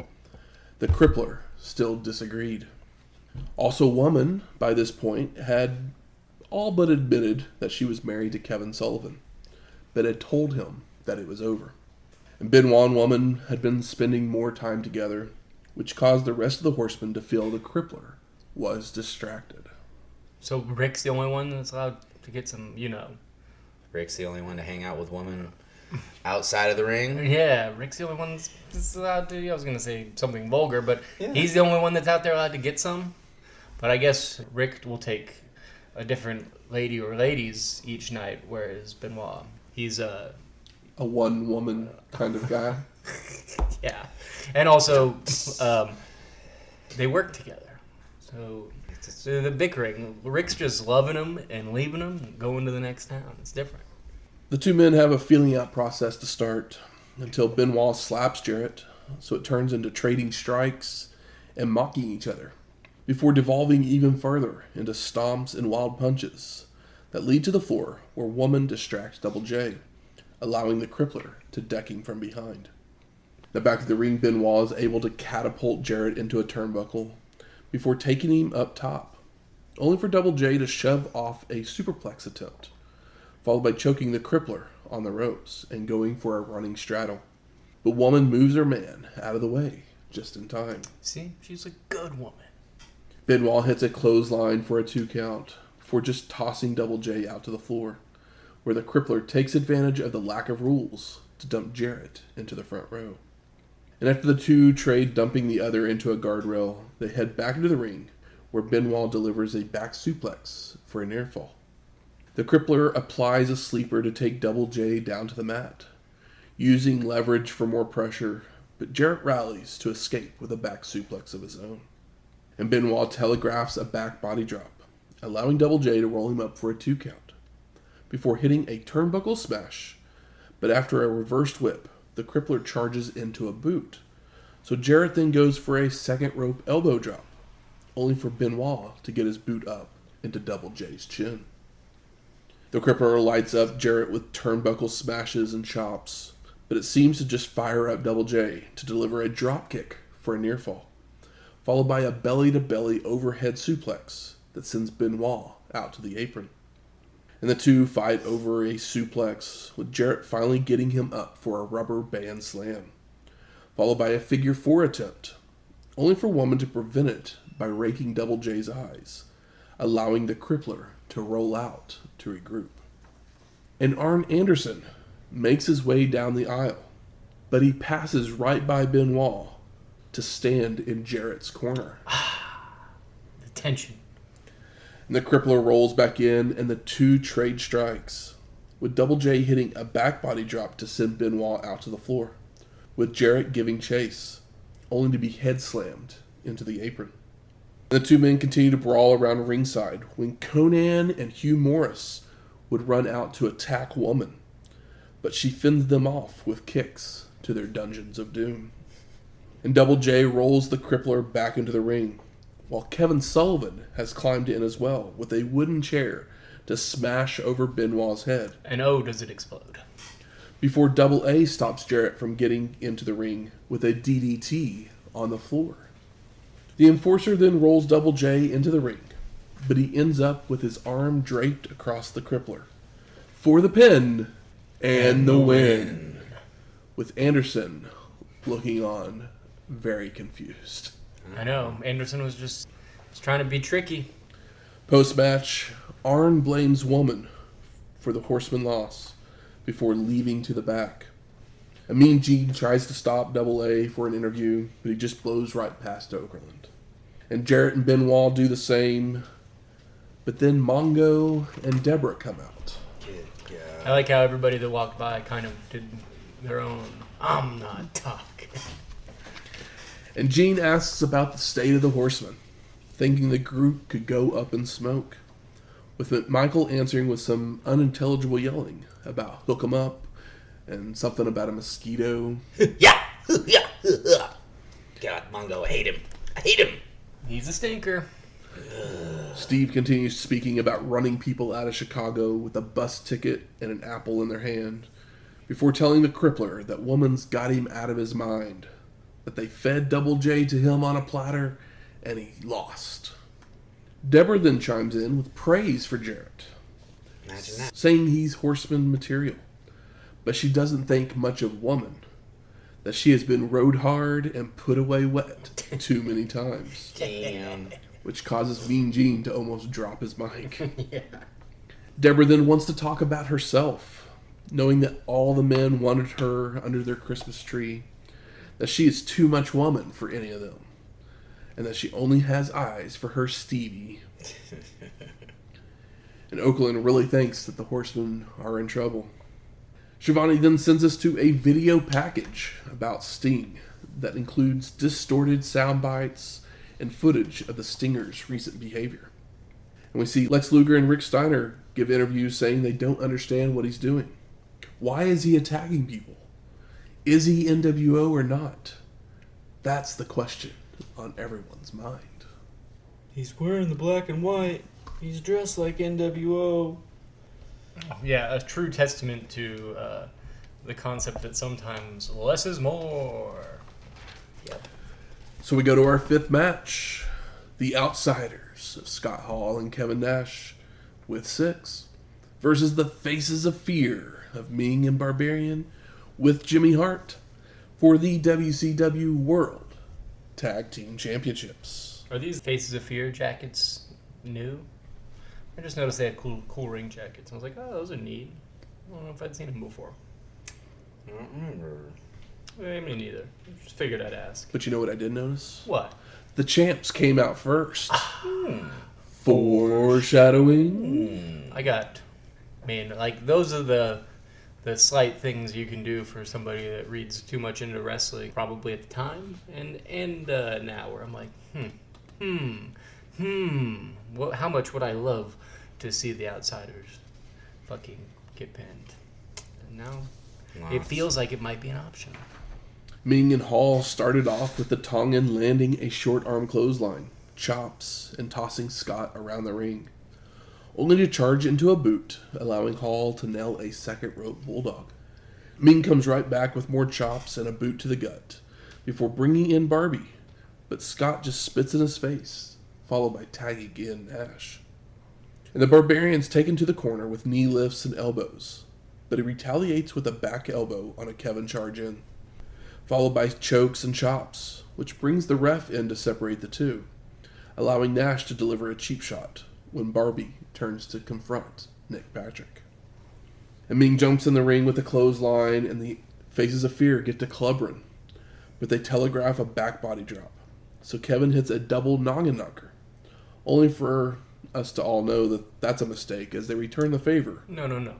the Crippler still disagreed. Also, Woman, by this point, had all but admitted that she was married to Kevin Sullivan, but had told him that it was over. And Benoit and Woman had been spending more time together, which caused the rest of the horsemen to feel the Crippler was distracted. So Rick's the only one that's allowed to get some, Rick's the only one to hang out with Woman outside of the ring. Yeah, Rick's the only one that's allowed to, I was going to say something vulgar, but he's the only one that's out there allowed to get some. But I guess Rick will take a different lady or ladies each night, whereas Benoit, he's a one-woman kind of guy. Yeah. And also, they work together. So the bickering, Rick's just loving him and leaving him and going to the next town. It's different. The two men have a feeling out process to start until Benoit slaps Jarrett, so it turns into trading strikes and mocking each other, before devolving even further into stomps and wild punches that lead to the floor where Woman distracts Double J, allowing the Crippler to deck him from behind. In the back of the ring, Benoit is able to catapult Jarrett into a turnbuckle before taking him up top, only for Double J to shove off a superplex attempt, followed by choking the Crippler on the ropes and going for a running straddle. But Woman moves her man out of the way just in time. See, she's a good woman. Benoit hits a clothesline for a 2 count before just tossing Double J out to the floor, where the Crippler takes advantage of the lack of rules to dump Jarrett into the front row. And after the two trade dumping the other into a guardrail, they head back into the ring, where Benoit delivers a back suplex for a near fall. The Crippler applies a sleeper to take Double J down to the mat, using leverage for more pressure, but Jarrett rallies to escape with a back suplex of his own. And Benoit telegraphs a back body drop, allowing Double J to roll him up for a 2 count, before hitting a turnbuckle smash, but after a reversed whip, the Crippler charges into a boot. So Jarrett then goes for a second rope elbow drop, only for Benoit to get his boot up into Double J's chin. The Crippler lights up Jarrett with turnbuckle smashes and chops, but it seems to just fire up Double J to deliver a drop kick for a near fall, followed by a belly-to-belly overhead suplex that sends Benoit out to the apron. And the two fight over a suplex, with Jarrett finally getting him up for a rubber band slam, followed by a figure 4 attempt, only for Woman to prevent it by raking Double J's eyes, allowing the crippler to roll out to regroup. And Arn Anderson makes his way down the aisle, but he passes right by Benoit to stand in Jarrett's corner. The tension. And the crippler rolls back in, and the two trade strikes, with Double J hitting a back body drop to send Benoit out to the floor, with Jarrett giving chase, only to be head slammed into the apron. The two men continue to brawl around ringside when Conan and Hugh Morris would run out to attack Woman, but she fends them off with kicks to their dungeons of doom. And Double J rolls the crippler back into the ring, while Kevin Sullivan has climbed in as well with a wooden chair to smash over Benoit's head. And oh, does it explode. Before Double A stops Jarrett from getting into the ring with a DDT on the floor. The Enforcer then rolls Double J into the ring, but he ends up with his arm draped across the crippler for the pin and the win, with Anderson looking on very confused. I know. Anderson was just trying to be tricky. Post-match, Arn blames Woman for the Horseman loss before leaving to the back. A Mean Gene tries to stop Double A for an interview, but he just blows right past Okerlund. And Jarrett and Benoit do the same, but then Mongo and Deborah come out. I like how everybody that walked by kind of did their own, I'm not talking. And Gene asks about the state of the Horsemen, thinking the group could go up in smoke, with Michael answering with some unintelligible yelling about hook 'em up and something about a mosquito. Yeah! God, Mongo, I hate him. I hate him! He's a stinker. Steve continues speaking about running people out of Chicago with a bus ticket and an apple in their hand, before telling the crippler that Woman's got him out of his mind, that they fed Double J to him on a platter, and he lost. Deborah then chimes in with praise for Jarrett, Imagine that. saying he's Horseman material, but she doesn't think much of Woman, that she has been rode hard and put away wet too many times, Damn. which causes Mean Gene to almost drop his mic. Yeah. Deborah then wants to talk about herself, knowing that all the men wanted her under their Christmas tree, that she is too much woman for any of them, and that she only has eyes for her Stevie. And Okerlund really thinks that the Horsemen are in trouble. Shivani then sends us to a video package about Sting that includes distorted sound bites and footage of the Stinger's recent behavior. And we see Lex Luger and Rick Steiner give interviews saying they don't understand what he's doing. Why is he attacking people? Is he NWO or not? That's the question on everyone's mind. He's wearing the black and white. He's dressed like NWO. Yeah, a true testament to the concept that sometimes less is more. Yep. So we go to our fifth match. The Outsiders of Scott Hall and Kevin Nash with Syxx versus the Faces of Fear of Meng and Barbarian with Jimmy Hart for the WCW World Tag Team Championships. Are these Faces of Fear jackets new? I just noticed they had cool ring jackets. I was like, oh, those are neat. I don't know if I'd seen them before. I don't remember. Me neither. Just figured I'd ask. But you know what I did notice? What? The champs came out first. Foreshadowing. I got, like those are the slight things you can do for somebody that reads too much into wrestling, probably at the time and now, where I'm like, how much would I love to see the Outsiders fucking get pinned? And now it feels like it might be an option. Meng and Hall started off with the Tongan landing a short arm clothesline, chops, and tossing Scott around the ring, only to charge into a boot, allowing Hall to nail a second rope bulldog. Meng comes right back with more chops and a boot to the gut, before bringing in Barbie, but Scott just spits in his face, followed by tagging in Nash. And the Barbarian's taken to the corner with knee lifts and elbows, but he retaliates with a back elbow on a Kevin charge in, followed by chokes and chops, which brings the ref in to separate the two, allowing Nash to deliver a cheap shot when Barbie turns to confront Nick Patrick. And Meng jumps in the ring with a clothesline, and the Faces of Fear get to clubbering, but they telegraph a back body drop. So Kevin hits a double noggin knocker, only for us to all know that that's a mistake as they return the favor. No.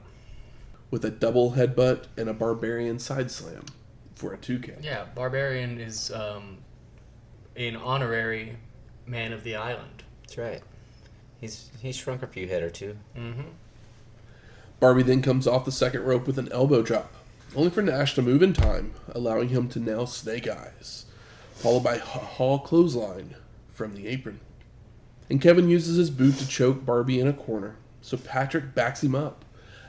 With a double headbutt and a Barbarian side slam for a 2 count. Yeah, Barbarian is an honorary man of the island. That's right. He's shrunk a few head or two. Mm-hmm. Barbie then comes off the second rope with an elbow drop, only for Nash to move in time, allowing him to nail Snake Eyes, followed by a Hall clothesline from the apron. And Kevin uses his boot to choke Barbie in a corner, so Patrick backs him up,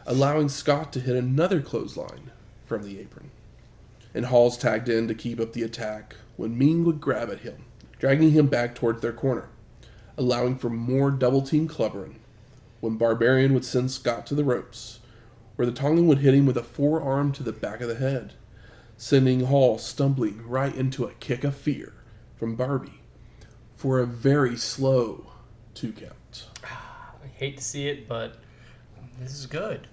allowing Scott to hit another clothesline from the apron. And Hall's tagged in to keep up the attack when Meng would grab at him, dragging him back towards their corner, allowing for more double-team clubbering, when Barbarian would send Scott to the ropes, where the Tongan would hit him with a forearm to the back of the head, sending Hall stumbling right into a kick of fear from Barbie for a very slow 2 count. I hate to see it, but this is good.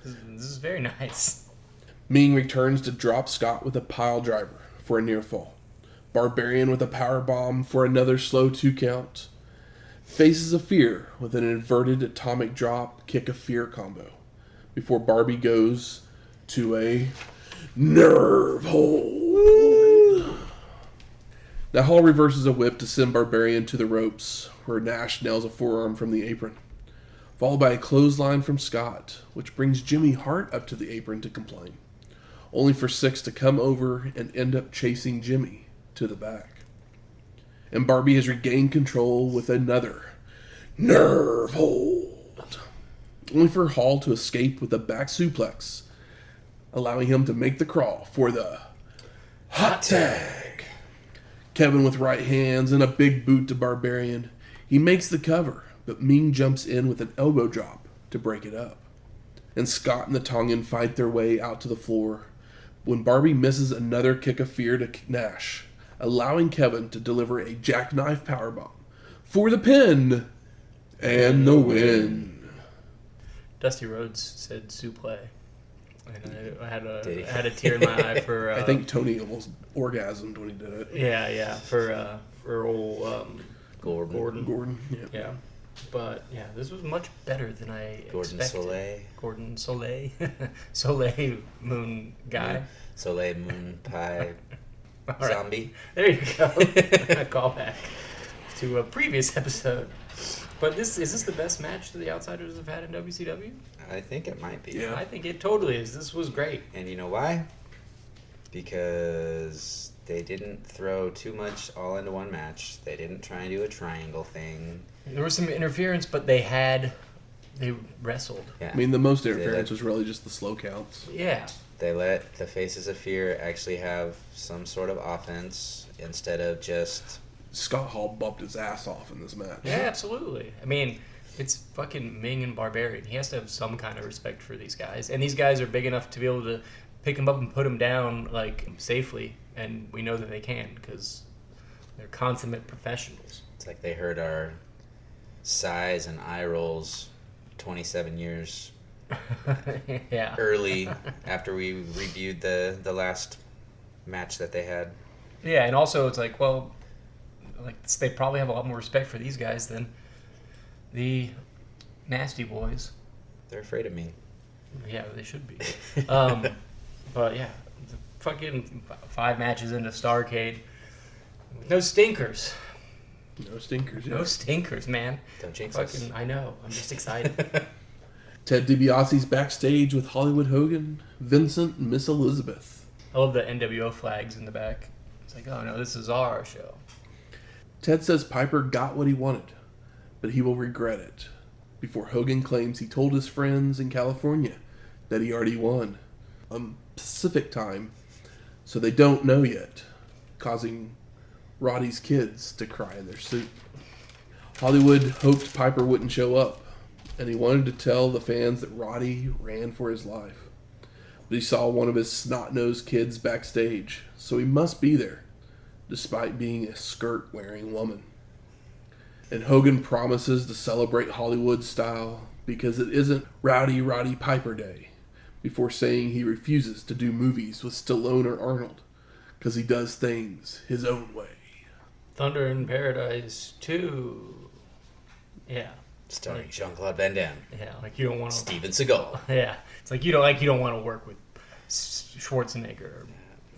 This is very nice. Meng returns to drop Scott with a pile driver for a near fall. Barbarian with a power bomb for another slow 2 count. Faces of Fear with an inverted atomic drop kick of fear combo before Barbie goes to a nerve hold. Now Hall reverses a whip to send Barbarian to the ropes, where Nash nails a forearm from the apron, followed by a clothesline from Scott, which brings Jimmy Hart up to the apron to complain, only for Syxx to come over and end up chasing Jimmy to the back. And Barbie has regained control with another nerve hold, only for Hall to escape with a back suplex, allowing him to make the crawl for the hot tag. Kevin with right hands and a big boot to Barbarian. He makes the cover, but Meng jumps in with an elbow drop to break it up. And Scott and the Tongan fight their way out to the floor when Barbie misses another kick of fear to Nash, allowing Kevin to deliver a jackknife powerbomb for the pin and the win. Dusty Rhodes said suplex, and I had a tear in my eye for. I think Tony almost orgasmed when he did it. Yeah, for old Gordon, yeah. But yeah, this was much better than I expected. Gordon Soleil, Soleil Moon guy. Yeah. Soleil Moon Pie. Right. Zombie. There you go. A callback to a previous episode. But is this the best match that the Outsiders have had in WCW? I think it might be. Yeah. I think it totally is. This was great. And you know why? Because they didn't throw too much all into one match. They didn't try and do a triangle thing. There was some interference, but they wrestled. Yeah. I mean, the most interference was really just the slow counts. Yeah. They let the Faces of Fear actually have some sort of offense instead of just... Scott Hall bumped his ass off in this match. Yeah, absolutely. I mean, it's fucking Meng and Barbarian. He has to have some kind of respect for these guys. And these guys are big enough to be able to pick him up and put him down, like, safely. And we know that they can, because they're consummate professionals. It's like they heard our sighs and eye rolls 27 years Yeah. early after we reviewed the last match that they had. Yeah, and also it's like, well, like they probably have a lot more respect for these guys than the Nasty Boys. They're afraid of me. Yeah, they should be. But yeah, the fucking 5 matches into Starrcade. No stinkers. No stinkers, yeah. No stinkers, man. Don't jinx us. Fucking, I know. I'm just excited. Ted DiBiase's backstage with Hollywood Hogan, Vincent, and Miss Elizabeth. I love the NWO flags in the back. It's like, oh no, this is our show. Ted says Piper got what he wanted, but he will regret it, before Hogan claims he told his friends in California that he already won on Pacific time, so they don't know yet, causing Roddy's kids to cry in their soup. Hollywood hoped Piper wouldn't show up, and he wanted to tell the fans that Roddy ran for his life. But he saw one of his snot-nosed kids backstage, so he must be there, despite being a skirt-wearing woman. And Hogan promises to celebrate Hollywood style because it isn't Roddy Piper Day, before saying he refuses to do movies with Stallone or Arnold because he does things his own way. Thunder in Paradise 2. Yeah. Starring Jean-Claude Van Damme. Yeah, like you don't want to... Steven Seagal. Yeah. It's like you don't want to work with Schwarzenegger or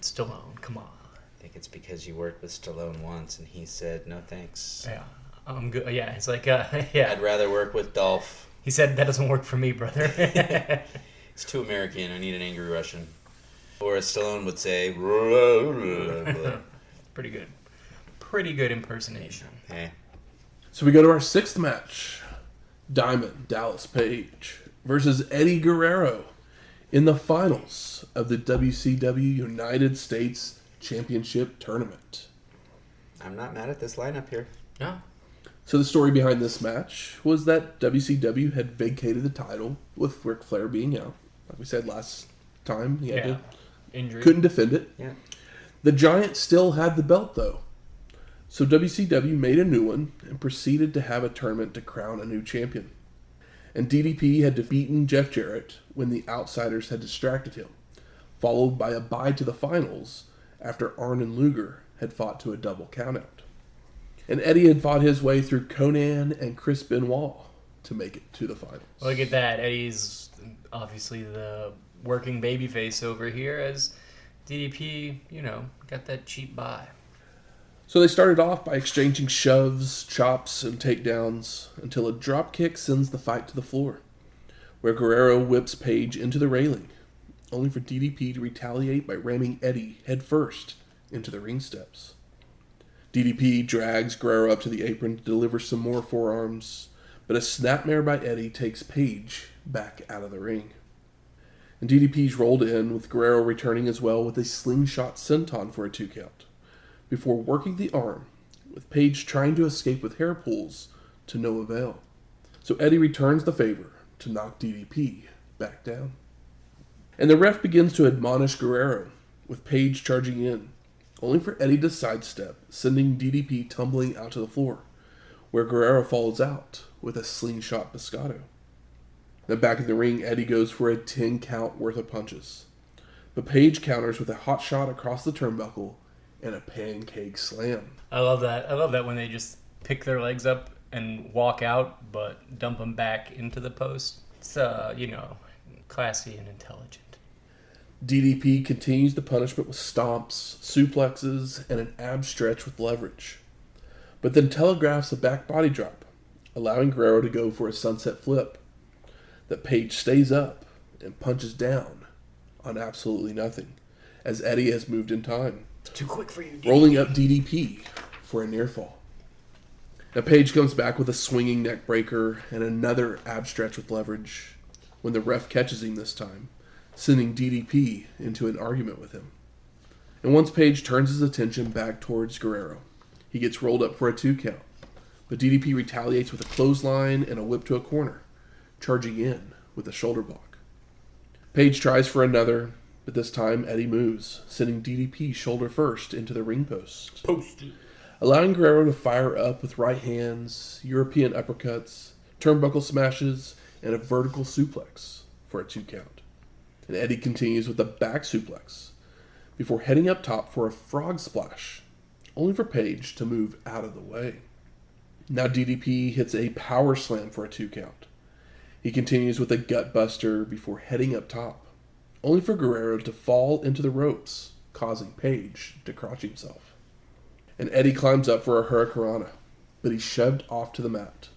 Stallone. Come on. I think it's because you worked with Stallone once and he said, no thanks. Yeah. I'm good. Yeah, it's like, yeah. I'd rather work with Dolph. He said, that doesn't work for me, brother. It's too American. I need an angry Russian. Or as Stallone would say, Pretty good. Pretty good impersonation. hey. So we go to our sixth match. Diamond Dallas Page versus Eddie Guerrero in the finals of the WCW United States Championship Tournament. I'm not mad at this lineup here. Yeah. So the story behind this match was that WCW had vacated the title with Ric Flair being out. Like we said last time, he had Injury. couldn't defend it. Yeah. The Giant still had the belt though. So WCW made a new one and proceeded to have a tournament to crown a new champion. And DDP had defeated Jeff Jarrett when the Outsiders had distracted him, followed by a bye to the finals after Arn and Luger had fought to a double countout. And Eddie had fought his way through Conan and Chris Benoit to make it to the finals. Look at that. Eddie's obviously the working babyface over here as DDP, got that cheap buy. So they started off by exchanging shoves, chops, and takedowns until a dropkick sends the fight to the floor, where Guerrero whips Page into the railing, only for DDP to retaliate by ramming Eddie headfirst into the ring steps. DDP drags Guerrero up to the apron to deliver some more forearms, but a snapmare by Eddie takes Page back out of the ring. And DDP's rolled in, with Guerrero returning as well with a slingshot senton for a 2 count, before working the arm, with Page trying to escape with hair pulls to no avail. So Eddie returns the favor to knock DDP back down. And the ref begins to admonish Guerrero, with Page charging in, only for Eddie to sidestep, sending DDP tumbling out to the floor, where Guerrero falls out with a slingshot Biscotto. Then back in the ring, Eddie goes for a 10 count worth of punches. But Page counters with a hot shot across the turnbuckle and a pancake slam. I love that. I love that when they just pick their legs up and walk out, but dump them back into the post. It's, classy and intelligent. DDP continues the punishment with stomps, suplexes, and an ab stretch with leverage, but then telegraphs a back body drop, allowing Guerrero to go for a sunset flip. That Page stays up and punches down on absolutely nothing, as Eddie has moved in time, Too quick for you, DDP. rolling up DDP for a near fall. Now Page comes back with a swinging neck breaker and another ab stretch with leverage, when the ref catches him this time, sending DDP into an argument with him. And once Page turns his attention back towards Guerrero, he gets rolled up for a 2 count, but DDP retaliates with a clothesline and a whip to a corner, charging in with a shoulder block. Page tries for another, but this time Eddie moves, sending DDP shoulder first into the ring post, allowing Guerrero to fire up with right hands, European uppercuts, turnbuckle smashes, and a vertical suplex for a 2 count. And Eddie continues with a back suplex before heading up top for a frog splash, only for Page to move out of the way. Now DDP hits a power slam for a 2 count. He continues with a gut buster before heading up top, only for Guerrero to fall into the ropes, causing Page to crotch himself. And Eddie climbs up for a hurricanrana, but he's shoved off to the mat,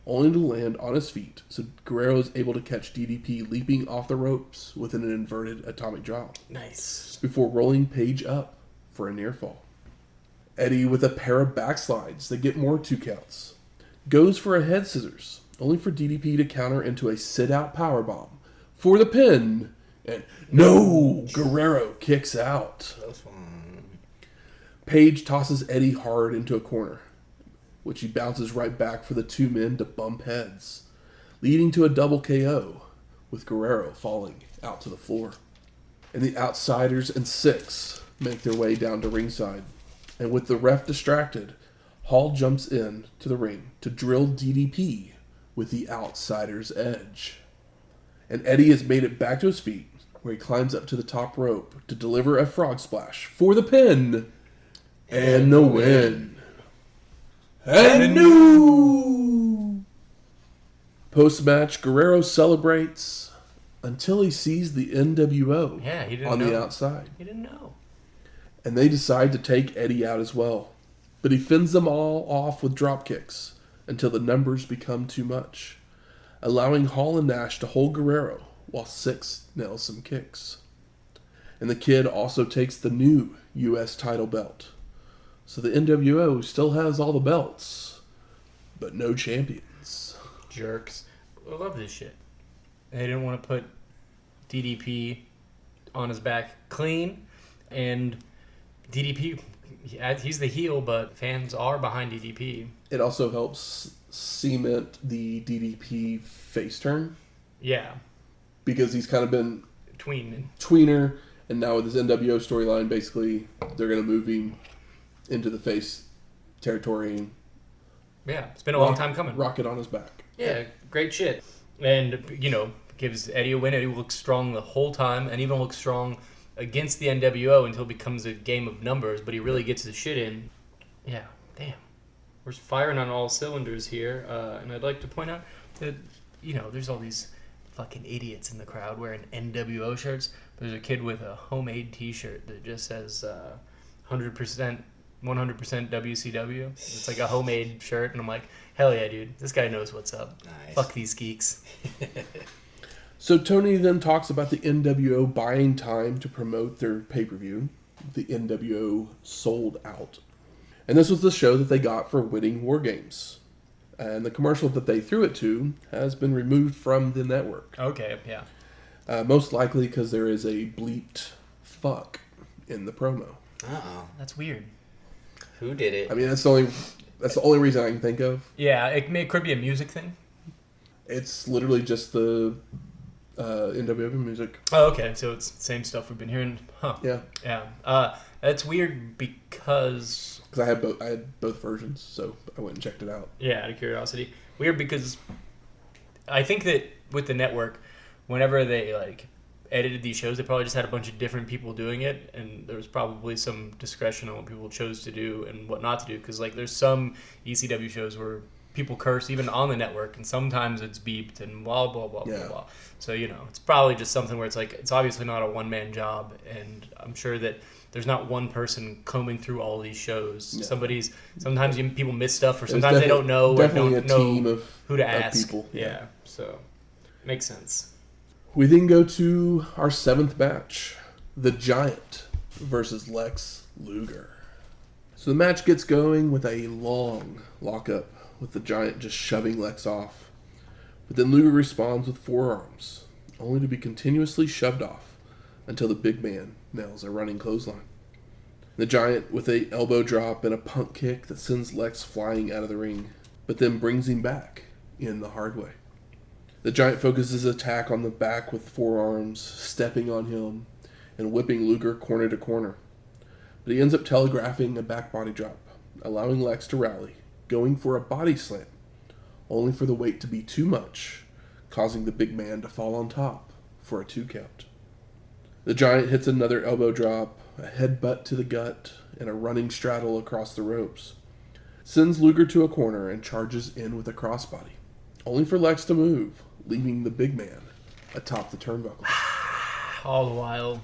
only to land on his feet, so Guerrero is able to catch DDP leaping off the ropes with an inverted atomic drop. Nice. Before rolling Page up for a near fall. Eddie, with a pair of backslides that get more 2 counts, goes for a head scissors, only for DDP to counter into a sit-out powerbomb for the pin, and no! Guerrero kicks out. Close one. Page tosses Eddie hard into a corner, which he bounces right back for the 2 men to bump heads, leading to a double KO, with Guerrero falling out to the floor. And the Outsiders and Syxx make their way down to ringside. And with the ref distracted, Hall jumps in to the ring to drill DDP with the Outsider's edge. And Eddie has made it back to his feet, where he climbs up to the top rope to deliver a frog splash for the pin and the win. And new! Post-match, Guerrero celebrates until he sees the NWO on the outside. He didn't know. And they decide to take Eddie out as well. But he fends them all off with drop kicks until the numbers become too much, allowing Hall and Nash to hold Guerrero while Syxx nails some kicks. And the Kid also takes the new U.S. title belt. So the NWO still has all the belts, but no champions. Jerks. I love this shit. They didn't want to put DDP on his back clean, and DDP, he's the heel, but fans are behind DDP. It also helps cement the DDP face turn. Yeah. Because he's kind of been tweener, and now with his NWO storyline, basically, they're going to move him into the face territory. Yeah, it's been a long time coming. Rocket on his back. Yeah, great shit. And, gives Eddie a win. Eddie looks strong the whole time, and even looks strong against the NWO until it becomes a game of numbers, but he really gets his shit in. Yeah, damn. We're firing on all cylinders here, and I'd like to point out that, there's all these fucking idiots in the crowd wearing NWO shirts. There's a kid with a homemade t-shirt that just says 100% WCW. It's like a homemade shirt, and I'm like, hell yeah, dude. This guy knows what's up. Nice. Fuck these geeks. So Tony then talks about the NWO buying time to promote their pay-per-view. The NWO Sold Out. And this was the show that they got for winning War Games. And the commercial that they threw it to has been removed from the network. Okay, yeah. Most likely because there is a bleeped fuck in the promo. Uh-oh. That's weird. Who did it? I mean, that's the only reason I can think of. Yeah, it could be a music thing. It's literally just the NWO music. Oh, okay. So it's the same stuff we've been hearing. Huh. Yeah. Yeah. That's weird because I had both versions, so I went and checked it out. Yeah, out of curiosity. Weird because I think that with the network, whenever they edited these shows, they probably just had a bunch of different people doing it, and there was probably some discretion on what people chose to do and what not to do. Because there's some ECW shows where people curse even on the network, and sometimes it's beeped and blah blah blah blah blah. So it's probably just something where it's obviously not a one-man job, and I'm sure that there's not one person combing through all these shows. No. Sometimes people miss stuff, or sometimes they don't know or don't know who to ask. People. Yeah, so makes sense. We then go to our 7th match, The Giant versus Lex Luger. So the match gets going with a long lockup, with the Giant just shoving Lex off. But then Luger responds with forearms, only to be continuously shoved off until the big man nails a running clothesline. The Giant with a elbow drop and a punk kick that sends Lex flying out of the ring, but then brings him back in the hard way. The Giant focuses his attack on the back with forearms, stepping on him, and whipping Luger corner to corner. But he ends up telegraphing a back body drop, allowing Lex to rally, going for a body slam, only for the weight to be too much, causing the big man to fall on top for a 2 count. The Giant hits another elbow drop, a headbutt to the gut, and a running straddle across the ropes. Sends Luger to a corner and charges in with a crossbody, only for Lex to move, leaving the big man atop the turnbuckle. All the while,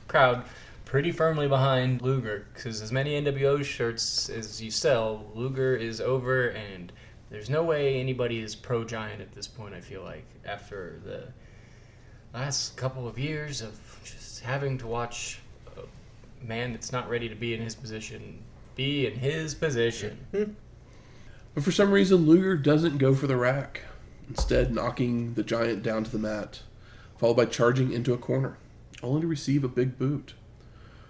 crowd pretty firmly behind Luger, because as many NWO shirts as you sell, Luger is over, and there's no way anybody is pro-Giant at this point, I feel like, after the last couple of years of just having to watch a man that's not ready to be in his position be in his position. But for some reason, Luger doesn't go for the rack, instead knocking the Giant down to the mat, followed by charging into a corner, only to receive a big boot.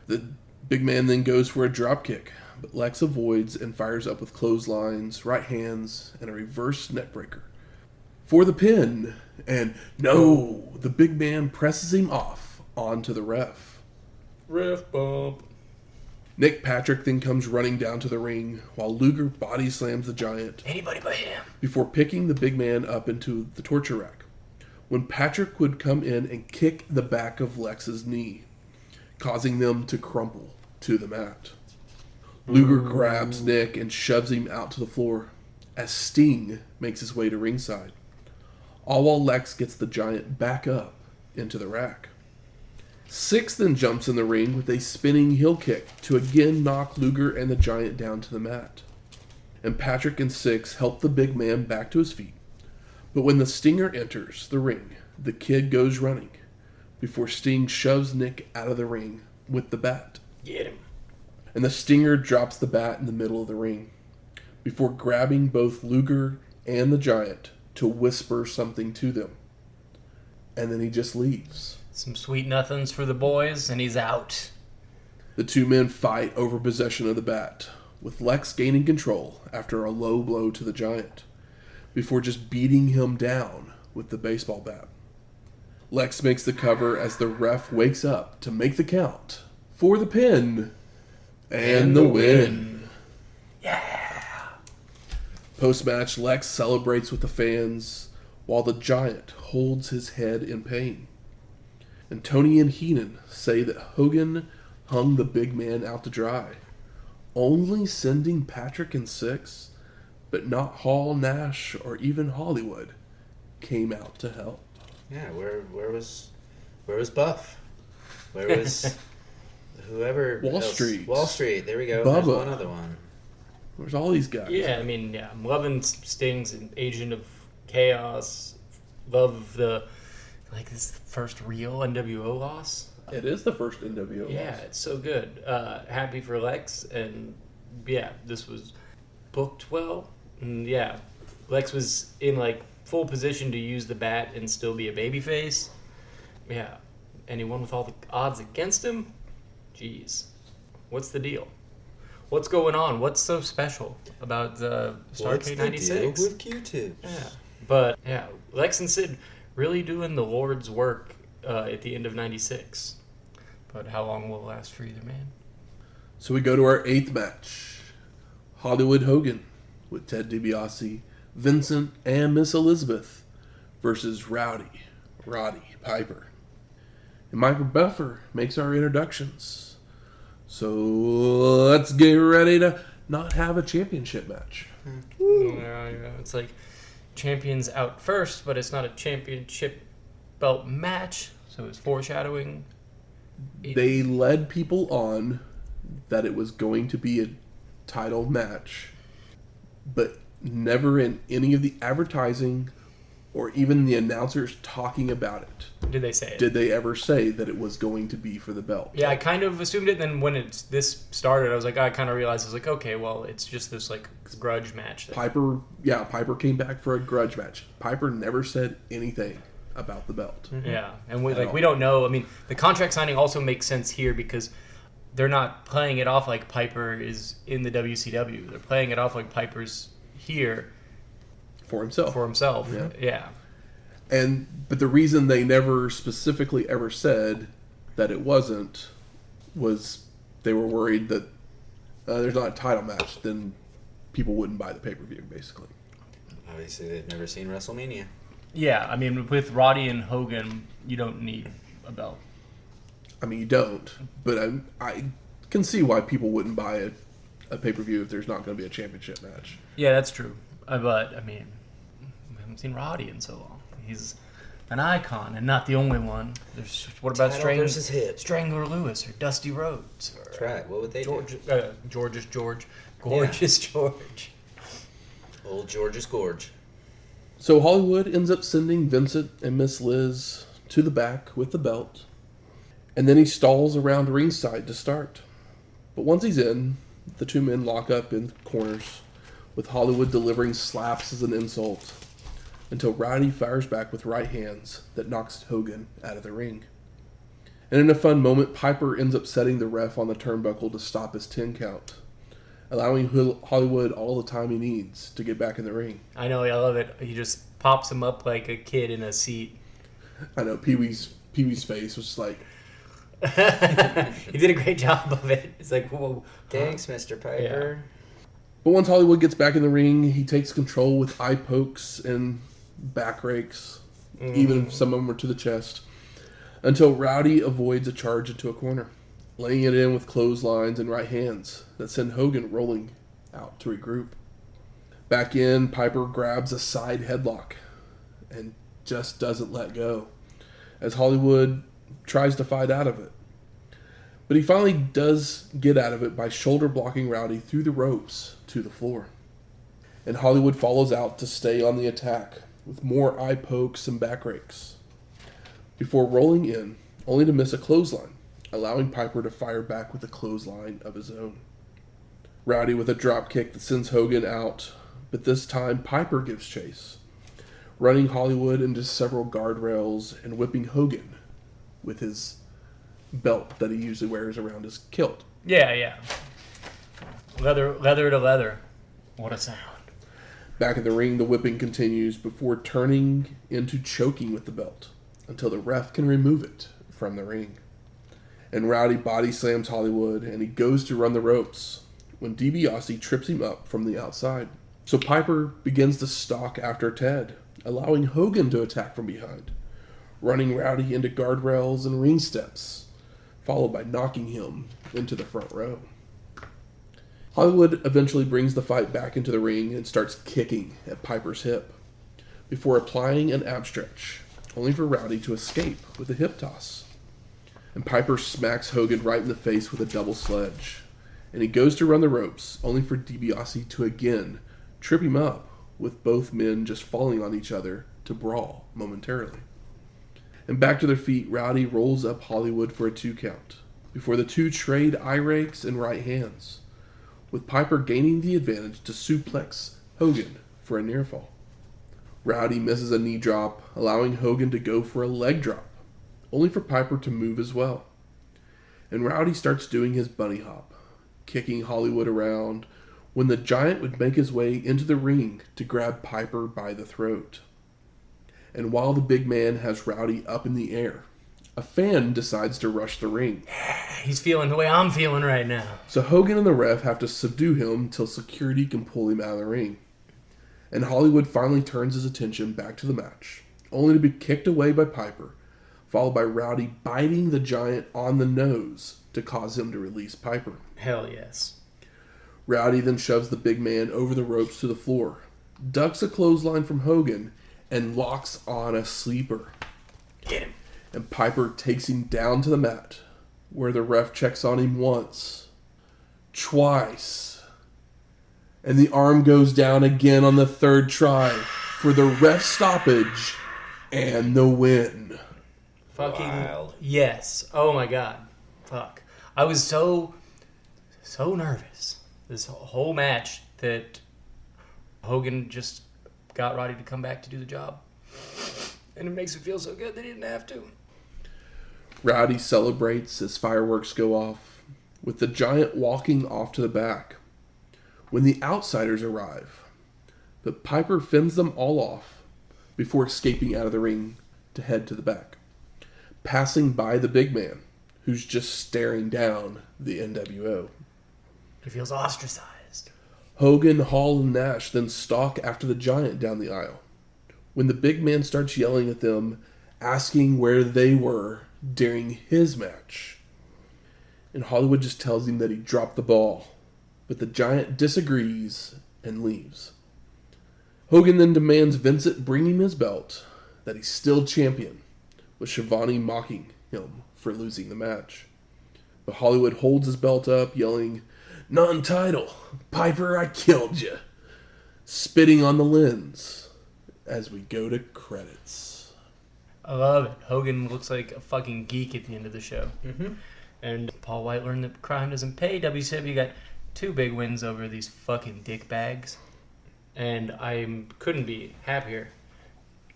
The big man then goes for a dropkick, but Lex avoids and fires up with clotheslines, right hands, and a reverse neckbreaker, for the pin. And no, the big man presses him off onto the ref. Ref bump. Nick Patrick then comes running down to the ring while Luger body slams the Giant Anybody but him. before picking the big man up into the torture rack. When Patrick would come in and kick the back of Lex's knee, causing them to crumple to the mat. Luger grabs Nick and shoves him out to the floor as Sting makes his way to ringside, all while Lex gets the Giant back up into the rack. Syxx then jumps in the ring with a spinning heel kick to again knock Luger and the Giant down to the mat. And Patrick and Syxx help the big man back to his feet. But when the Stinger enters the ring, the Kid goes running before Sting shoves Nick out of the ring with the bat. Get him. And the Stinger drops the bat in the middle of the ring before grabbing both Luger and the Giant to whisper something to them. And then he just leaves. Some sweet nothings for the boys, and he's out. The two men fight over possession of the bat, with Lex gaining control after a low blow to the Giant, before just beating him down with the baseball bat. Lex makes the cover as the ref wakes up to make the count for the pin and the win. Yeah. Post-match, Lex celebrates with the fans while the Giant holds his head in pain. And Tony and Heenan say that Hogan hung the big man out to dry, only sending Patrick and Syxx, but not Hall, Nash, or even Hollywood, came out to help. Yeah, where was Buff? Where was whoever Wall else? Street. Wall Street. There we go. Bubba. There's one other one. Where's all these guys? Yeah, I mean, yeah, I'm loving Sting's an agent of chaos. Love the, like, this is the first real NWO loss. It is the first NWO. Yeah, it's so good. Happy for Lex, and yeah, this was booked well. And yeah, Lex was in like full position to use the bat and still be a babyface. Yeah, and he won with all the odds against him. Jeez, what's the deal? What's going on? What's so special about Starrcade '96? With Q-tips? Yeah, but yeah, Lex and Sid really doing the Lord's work at the end of '96. But how long will it last for either man? So we go to our 8th match. Hollywood Hogan with Ted DiBiase, Vincent, and Miss Elizabeth versus Roddy Piper. And Michael Buffer makes our introductions. So let's get ready to not have a championship match. Yeah, it's like champions out first, but it's not a championship belt match, so it's foreshadowing. They led people on that it was going to be a title match, but never in any of the advertising or even the announcers talking about it Did they say it? did they ever say that it was going to be for the belt. Yeah, I kind of assumed it. Then when this started, I was like, I kind of realized I was like, okay, well, it's just this like grudge match. Piper came back for a grudge match. Piper never said anything about the belt. Yeah, and we don't know. I mean, the contract signing also makes sense here because they're not playing it off like Piper is in the WCW. They're playing it off like Piper's here For himself. Yeah. But the reason they never specifically ever said that it wasn't was they were worried that there's not a title match, then people wouldn't buy the pay-per-view, basically. Obviously, they've never seen WrestleMania. Yeah, I mean, with Roddy and Hogan, you don't need a belt. I mean, you don't, but I can see why people wouldn't buy a pay-per-view if there's not going to be a championship match. Yeah, that's true. But, I mean, we haven't seen Roddy in so long. He's an icon and not the only one. What about Strangler Lewis or Dusty Rhodes? Or, That's right. What would they do? Gorgeous George. Old George's Gorge. So Hollywood ends up sending Vincent and Miss Liz to the back with the belt, and then he stalls around ringside to start. But once he's in, the two men lock up in corners, with Hollywood delivering slaps as an insult, until Rowdy fires back with right hands that knocks Hogan out of the ring. And in a fun moment, Piper ends up setting the ref on the turnbuckle to stop his 10 count, allowing Hollywood all the time he needs to get back in the ring. I know, I love it. He just pops him up like a kid in a seat. I know, Pee-wee's face was just like... He did a great job of it. It's like, whoa. Thanks, Mr. Piper. Yeah. But once Hollywood gets back in the ring, he takes control with eye pokes and back rakes, even if some of them are to the chest, until Rowdy avoids a charge into a corner, laying it in with clotheslines and right hands that send Hogan rolling out to regroup. Back in, Piper grabs a side headlock and just doesn't let go, as Hollywood tries to fight out of it. But he finally does get out of it by shoulder blocking Rowdy through the ropes to the floor. And Hollywood follows out to stay on the attack with more eye pokes and back rakes, before rolling in, only to miss a clothesline, allowing Piper to fire back with a clothesline of his own. Rowdy with a drop kick that sends Hogan out, but this time Piper gives chase, running Hollywood into several guardrails and whipping Hogan with his belt that he usually wears around his kilt. Yeah. Leather to leather. What a sound. Back in the ring, the whipping continues before turning into choking with the belt until the ref can remove it from the ring. And Rowdy body slams Hollywood, and he goes to run the ropes when DiBiase trips him up from the outside. So Piper begins to stalk after Ted, allowing Hogan to attack from behind, running Rowdy into guardrails and ring steps, followed by knocking him into the front row. Hollywood eventually brings the fight back into the ring and starts kicking at Piper's hip, before applying an ab stretch, only for Rowdy to escape with a hip toss. And Piper smacks Hogan right in the face with a double sledge, and he goes to run the ropes, only for DiBiase to again trip him up, with both men just falling on each other to brawl momentarily. And back to their feet, Rowdy rolls up Hollywood for a 2 count, before the two trade eye rakes and right hands, with Piper gaining the advantage to suplex Hogan for a near fall. Rowdy misses a knee drop, allowing Hogan to go for a leg drop, only for Piper to move as well. And Rowdy starts doing his bunny hop, kicking Hollywood around, when the Giant would make his way into the ring to grab Piper by the throat. And while the big man has Rowdy up in the air, a fan decides to rush the ring. He's feeling the way I'm feeling right now. So Hogan and the ref have to subdue him until security can pull him out of the ring. And Hollywood finally turns his attention back to the match, only to be kicked away by Piper, followed by Rowdy biting the Giant on the nose to cause him to release Piper. Hell yes. Rowdy then shoves the big man over the ropes to the floor, ducks a clothesline from Hogan, and locks on a sleeper. Get him. And Piper takes him down to the mat, where the ref checks on him once, twice, and the arm goes down again on the 3rd try for the ref stoppage and the win. Fucking Wild. yes. Oh my god. Fuck. I was so nervous this whole match that Hogan just got Roddy to come back to do the job. And it makes me feel so good that he didn't have to. Rowdy celebrates as fireworks go off, with the Giant walking off to the back, when the outsiders arrive. But Piper fends them all off before escaping out of the ring to head to the back, passing by the big man, who's just staring down the NWO. He feels ostracized. Hogan, Hall, and Nash then stalk after the Giant down the aisle, when the big man starts yelling at them, asking where they were during his match. And Hollywood just tells him that he dropped the ball, but the Giant disagrees and leaves. Hogan then demands Vincent bring him his belt, that he's still champion, with Shivani mocking him for losing the match. But Hollywood holds his belt up, yelling, "Non-title, Piper, I killed you," spitting on the lens as we go to credits. I love it. Hogan looks like a fucking geek at the end of the show. Mm-hmm. And Paul White learned that crime doesn't pay. WCW got 2 big wins over these fucking dick bags. And I couldn't be happier.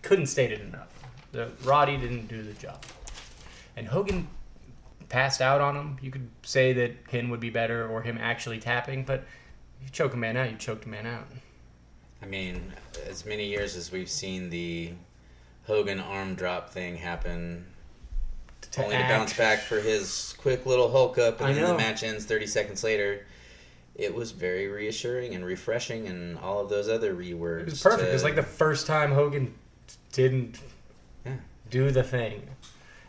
Couldn't state it enough. Roddy didn't do the job. And Hogan passed out on him. You could say that pin would be better or him actually tapping, but if you choke a man out, you choked a man out. I mean, as many years as we've seen the Hogan arm drop thing happen, only to bounce back for his quick little Hulk up, and then the match ends 30 seconds later. It was very reassuring and refreshing, and all of those other rewords. It was perfect. It was like the first time Hogan didn't do the thing.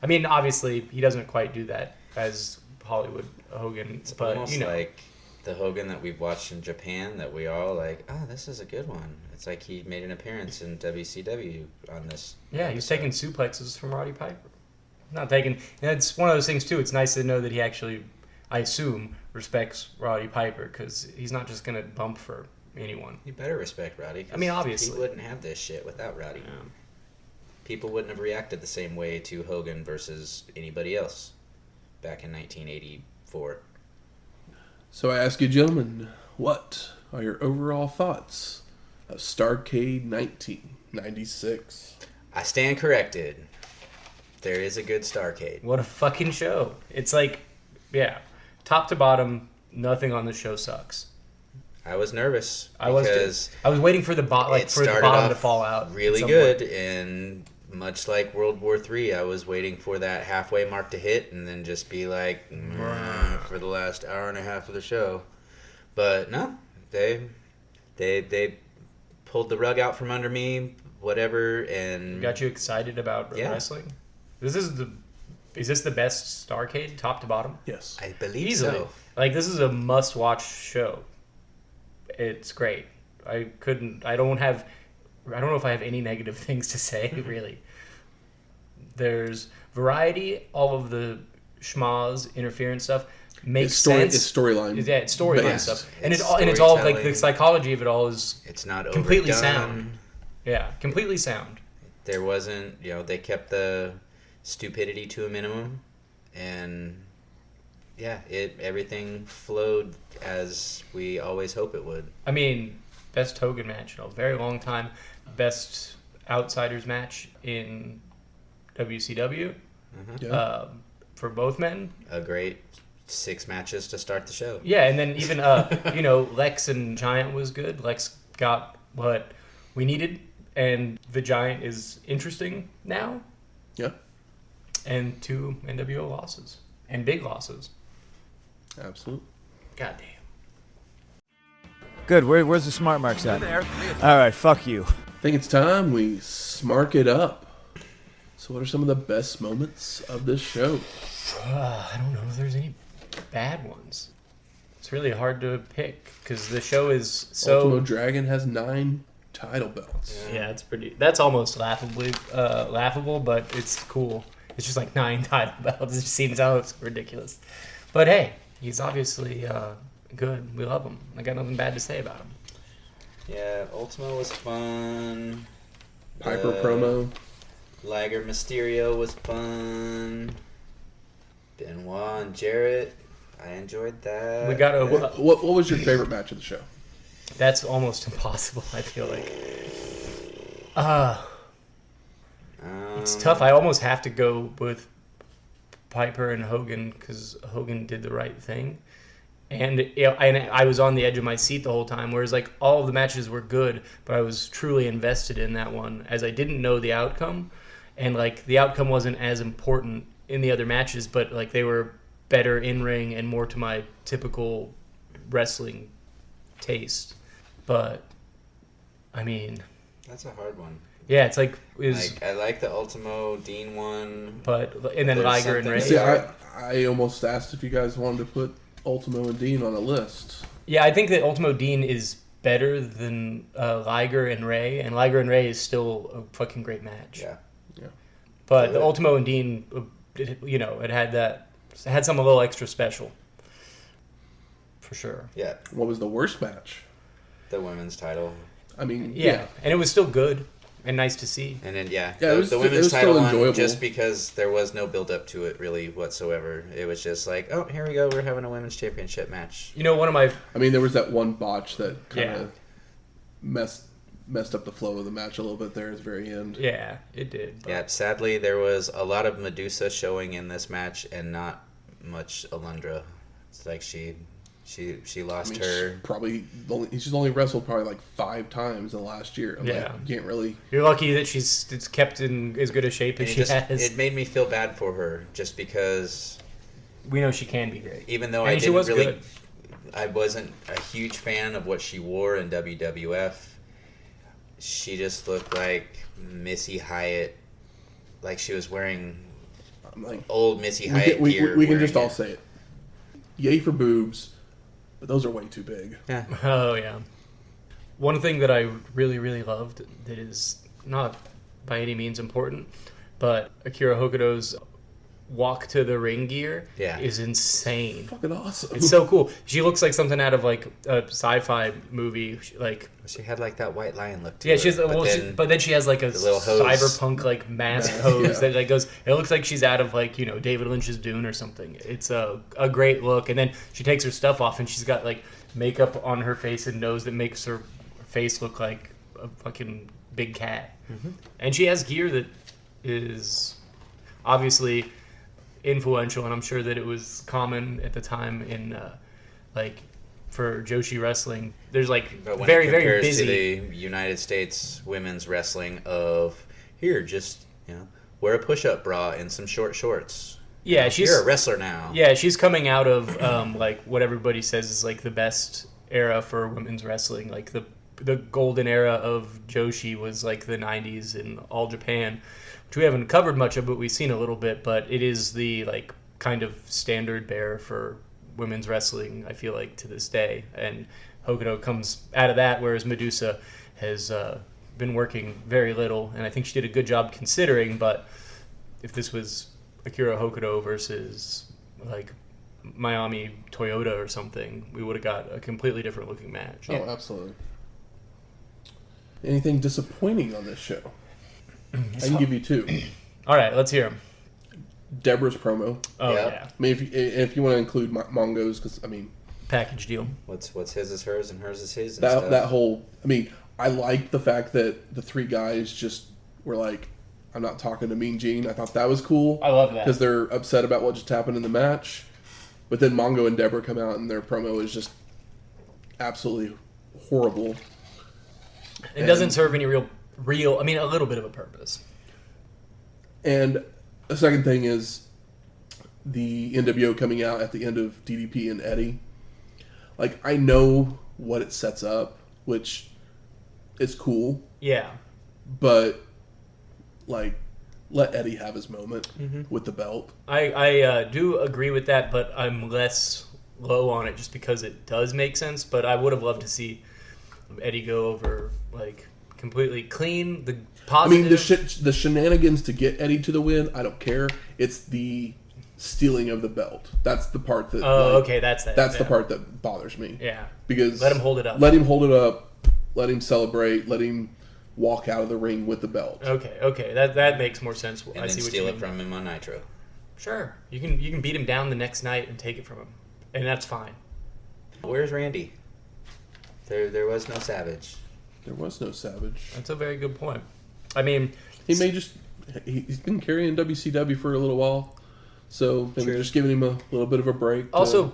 I mean, obviously, he doesn't quite do that as Hollywood Hogan, It's but almost like the Hogan that we've watched in Japan that we all like, oh, this is a good one. It's like he made an appearance in WCW on this. Yeah, he was taking suplexes from Roddy Piper. Not taking... And it's one of those things, too. It's nice to know that he actually, I assume, respects Roddy Piper, because he's not just going to bump for anyone. You better respect Roddy. I mean, obviously. He wouldn't have this shit without Roddy. Yeah. People wouldn't have reacted the same way to Hogan versus anybody else back in 1984. So I ask you, gentlemen, what are your overall thoughts of Starrcade 1996? I stand corrected. There is a good Starrcade. What a fucking show. It's like, yeah, top to bottom, nothing on the show sucks. I was nervous I was waiting for the bottom to fall out. Really good, and much like World War III, I was waiting for that halfway mark to hit, and then just be like, for the last hour and a half of the show. But no, they pulled the rug out from under me, whatever, and got you excited about wrestling. Is this the best Starrcade, top to bottom? Yes, I believe easily. so. Like, this is a must-watch show. It's great. I don't know if I have any negative things to say, really. There's variety, all of the schmaz, interference stuff makes sense. It's storyline. Yeah, it's storyline stuff. And it's all like the psychology of it all is it's not completely overdone. sound. Yeah, completely sound. There wasn't, they kept the stupidity to a minimum, and everything flowed as we always hope it would. I mean, best Hogan match in a very long time, best Outsiders match in WCW for both men. A great 6 matches to start the show. Yeah, and then even Lex and Giant was good. Lex got what we needed, and the Giant is interesting now. Yeah. And 2 NWO losses. And big losses. Absolutely. Goddamn. Good. Where's the smart marks at? All right, fuck you. I think it's time we smark it up. So what are some of the best moments of this show? I don't know if there's any bad ones. It's really hard to pick because the show is so... Ultimo Dragon has 9 title belts. Yeah, that's almost laughable, but it's cool. It's just like 9 title belts. It just seems ridiculous. But hey, he's obviously good. We love him. I got nothing bad to say about him. Yeah, Ultimo was fun. Piper promo. Liger Mysterio was fun. Benoit and Jarrett, I enjoyed that. We got What was your favorite match of the show? That's almost impossible, I feel like. It's tough. I almost have to go with Piper and Hogan because Hogan did the right thing. And I was on the edge of my seat the whole time, whereas like all of the matches were good, but I was truly invested in that one as I didn't know the outcome. And like the outcome wasn't as important in the other matches, but like they were better in ring and more to my typical wrestling taste. But I mean, that's a hard one. Yeah, it's like I like the Ultimo Dean one, and then Liger and Ray. See, I almost asked if you guys wanted to put Ultimo and Dean on a list. Yeah, I think that Ultimo Dean is better than Liger and Ray, and Liger and Ray is still a fucking great match. Yeah. But the Ultimo and Dean, it had something a little extra special. For sure. Yeah. What was the worst match? The women's title. I mean, yeah. And it was still good and nice to see. And then, the women's title one, just because there was no build up to it really whatsoever. It was just like, oh, here we go, we're having a women's championship match. One of my... I mean, there was that one botch that kind of messed up the flow of the match a little bit there at the very end. Yeah, it did. But. Yeah, sadly, there was a lot of Madusa showing in this match and not much Alundra. It's like she She lost She's only wrestled probably like 5 times in the last year. I'm Yeah. like, you can't really. You're lucky that she's kept in as good a shape as she has. It made me feel bad for her just because We know she can be great. even though And she was good. I wasn't a huge fan of what she wore in WWF. She just looked like Missy Hyatt, like she was wearing old Missy Hyatt gear. We can just all say it. Yay for boobs, but those are way too big. Yeah. Oh, yeah. One thing that I really, really loved that is not by any means important, but Akira Hokuto's walk to the ring gear is insane. Fucking awesome. It's so cool. She looks like something out of like a sci-fi movie. She had like that White Lion look to yeah, her. she's but then she has like a little hose. cyberpunk like mask hose that like goes. It looks like she's out of like David Lynch's Dune or something. It's a great look. And then she takes her stuff off and she's got like makeup on her face and nose that makes her face look like a fucking big cat. Mm-hmm. And she has gear that is obviously influential, and I'm sure that it was common at the time in like for Joshi wrestling. There's like very very busy. To the United States women's wrestling of here, just wear a push-up bra and some short shorts. Yeah, you're a wrestler now. Yeah, she's coming out of like what everybody says is like the best era for women's wrestling. Like the golden era of Joshi was like the 90s in All Japan, which we haven't covered much of, but we've seen a little bit. But it is the like kind of standard bearer for women's wrestling, I feel like, to this day. And Hokuto comes out of that, whereas Madusa has been working very little, and I think she did a good job considering. But if this was Akira Hokuto versus like Miami Toyota or something, we would have got a completely different looking match. Oh, absolutely. Anything disappointing on this show? I can give you 2. All right, let's hear them. Deborah's promo. Oh, yeah. I mean, if you want to include Mongo's, because, I mean... Package deal. What's his is hers and hers is his and that whole... I mean, I like the fact that the 3 guys just were like, I'm not talking to Mean Gene. I thought that was cool. I love that. Because they're upset about what just happened in the match. But then Mongo and Deborah come out and their promo is just absolutely horrible. It doesn't serve any real, I mean, a little bit of a purpose. And the second thing is the NWO coming out at the end of DDP and Eddie. Like, I know what it sets up, which is cool. Yeah. But, like, let Eddie have his moment with the belt. I do agree with that, but I'm less low on it just because it does make sense. But I would have loved to see Eddie go over, like, completely clean, the positive. I mean, the shenanigans to get Eddie to the win, I don't care. It's the stealing of the belt. That's the part that... Oh, okay, that's that. That's the part that bothers me. Yeah. Because... Let him hold it up. Let him hold it up. Let him celebrate. Let him walk out of the ring with the belt. Okay. That makes more sense. And I then see what steal you it mean. from him on Nitro. Sure. You can beat him down the next night and take it from him. And that's fine. Where's Randy? There was no Savage. There was no Savage. That's a very good point. I mean... He's been carrying WCW for a little while, so maybe just giving him a little bit of a break. Also,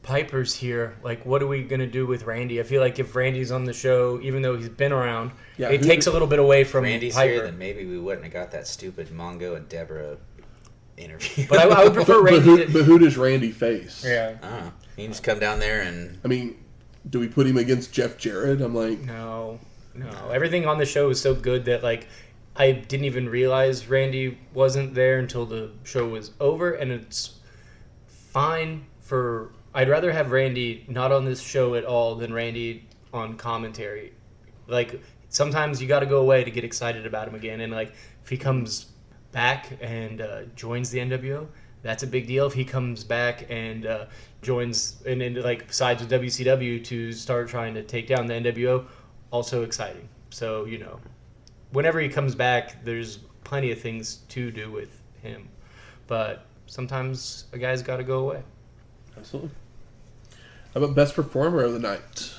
Piper's here. Like, what are we going to do with Randy? I feel like if Randy's on the show, even though he's been around, it takes a little bit away from Randy's Piper. here, then maybe we wouldn't have got that stupid Mongo and Deborah interview. But I would prefer Randy but who does Randy face? Yeah. He can just come down there and... I mean, do we put him against Jeff Jarrett? I'm like... No. Everything on the show is so good that, like, I didn't even realize Randy wasn't there until the show was over, and it's fine for... I'd rather have Randy not on this show at all than Randy on commentary. Like, sometimes you got to go away to get excited about him again, and, like, if he comes back and joins the NWO, that's a big deal. If he comes back and joins and like sides with WCW to start trying to take down the NWO, also exciting. So, whenever he comes back, there's plenty of things to do with him. But sometimes a guy's got to go away. Absolutely. How about best performer of the night?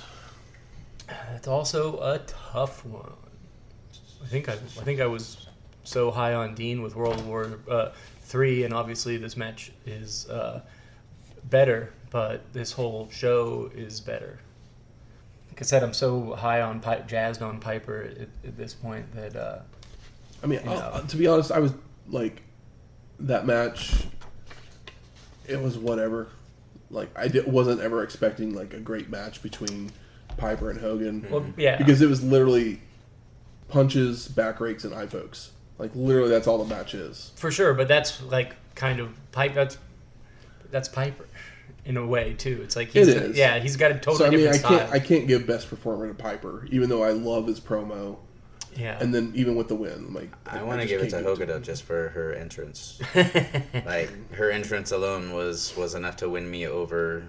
That's also a tough one. I think I was so high on Dean with World War III, and obviously this match is better, but this whole show is better. Like I said, I'm so high on jazzed on Piper at this point that. I mean, to be honest, I was like, that match. It was whatever. Like wasn't ever expecting like a great match between Piper and Hogan. Well, yeah, because it was literally punches, back rakes, and eye pokes. Like literally, that's all the match is. For sure, but that's like kind of Piper. That's Piper in a way too. It's like he's he's got a totally different style. I can't give best performer to Piper, even though I love his promo. Yeah, and then even with the win, like I want to give it to Hokuto just for her entrance. Like her entrance alone was enough to win me over.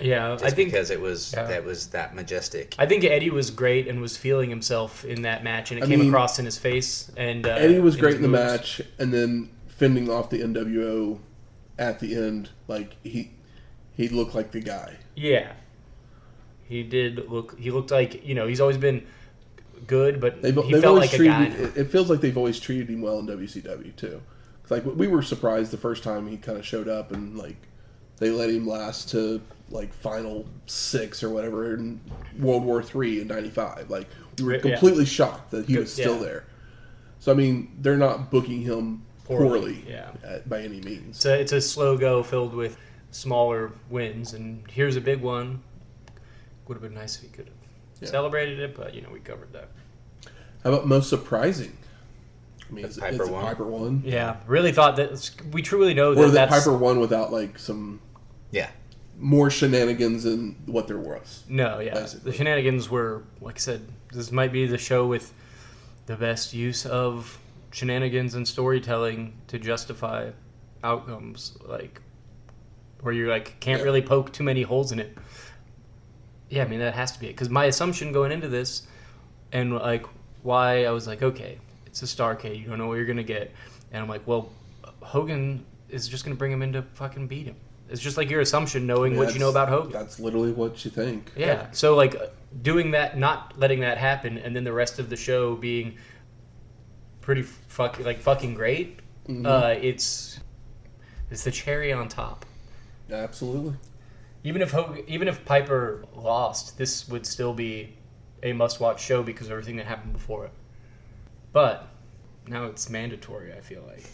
Yeah, just I think because it was that majestic. I think Eddie was great and was feeling himself in that match, and it came across in his face. And Eddie was great in the match, and then fending off the NWO at the end, like he looked like the guy. Yeah, he did look. He looked like he's always been good, but he felt like a guy. It feels like they've always treated him well in WCW too. Like we were surprised the first time he kind of showed up, and like they let him last to like Final 6 or whatever in World War III in '95. Like we were completely shocked that he was still there. So I mean, they're not booking him poorly by any means. So it's a slow go filled with smaller wins, and here's a big one. Would have been nice if he could have celebrated it, but we covered that. How about most surprising? I mean, Piper won. Piper won. Yeah, really thought that we truly know or that Piper won without like some more shenanigans than what there was. No, basically. The shenanigans were, like I said, this might be the show with the best use of shenanigans and storytelling to justify outcomes, like where you like can't really poke too many holes in it. Yeah, I mean that has to be it, because my assumption going into this, and like why I was like, okay, it's a Starrcade, you don't know what you're gonna get, and I'm like, well, Hogan is just gonna bring him in to fucking beat him. It's just like your assumption, knowing what you know about Hogan. That's literally what you think. Yeah. So like doing that, not letting that happen, and then the rest of the show being pretty fucking great. Mm-hmm. It's the cherry on top. Absolutely. Even if Piper lost, this would still be a must-watch show because of everything that happened before it. But now it's mandatory. I feel like.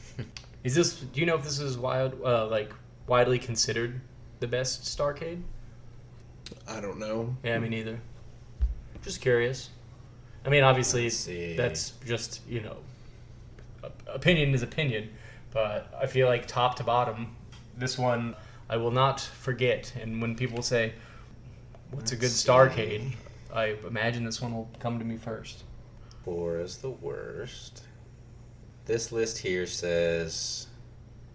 Is this? Do you know if this is widely considered the best Starrcade? I don't know. Yeah, me neither. Just curious. I mean, obviously, that's just, opinion is opinion. But I feel like top to bottom, this one I will not forget. And when people say, what's a good Starrcade, I imagine this one will come to me first. 4 is the worst. This list here says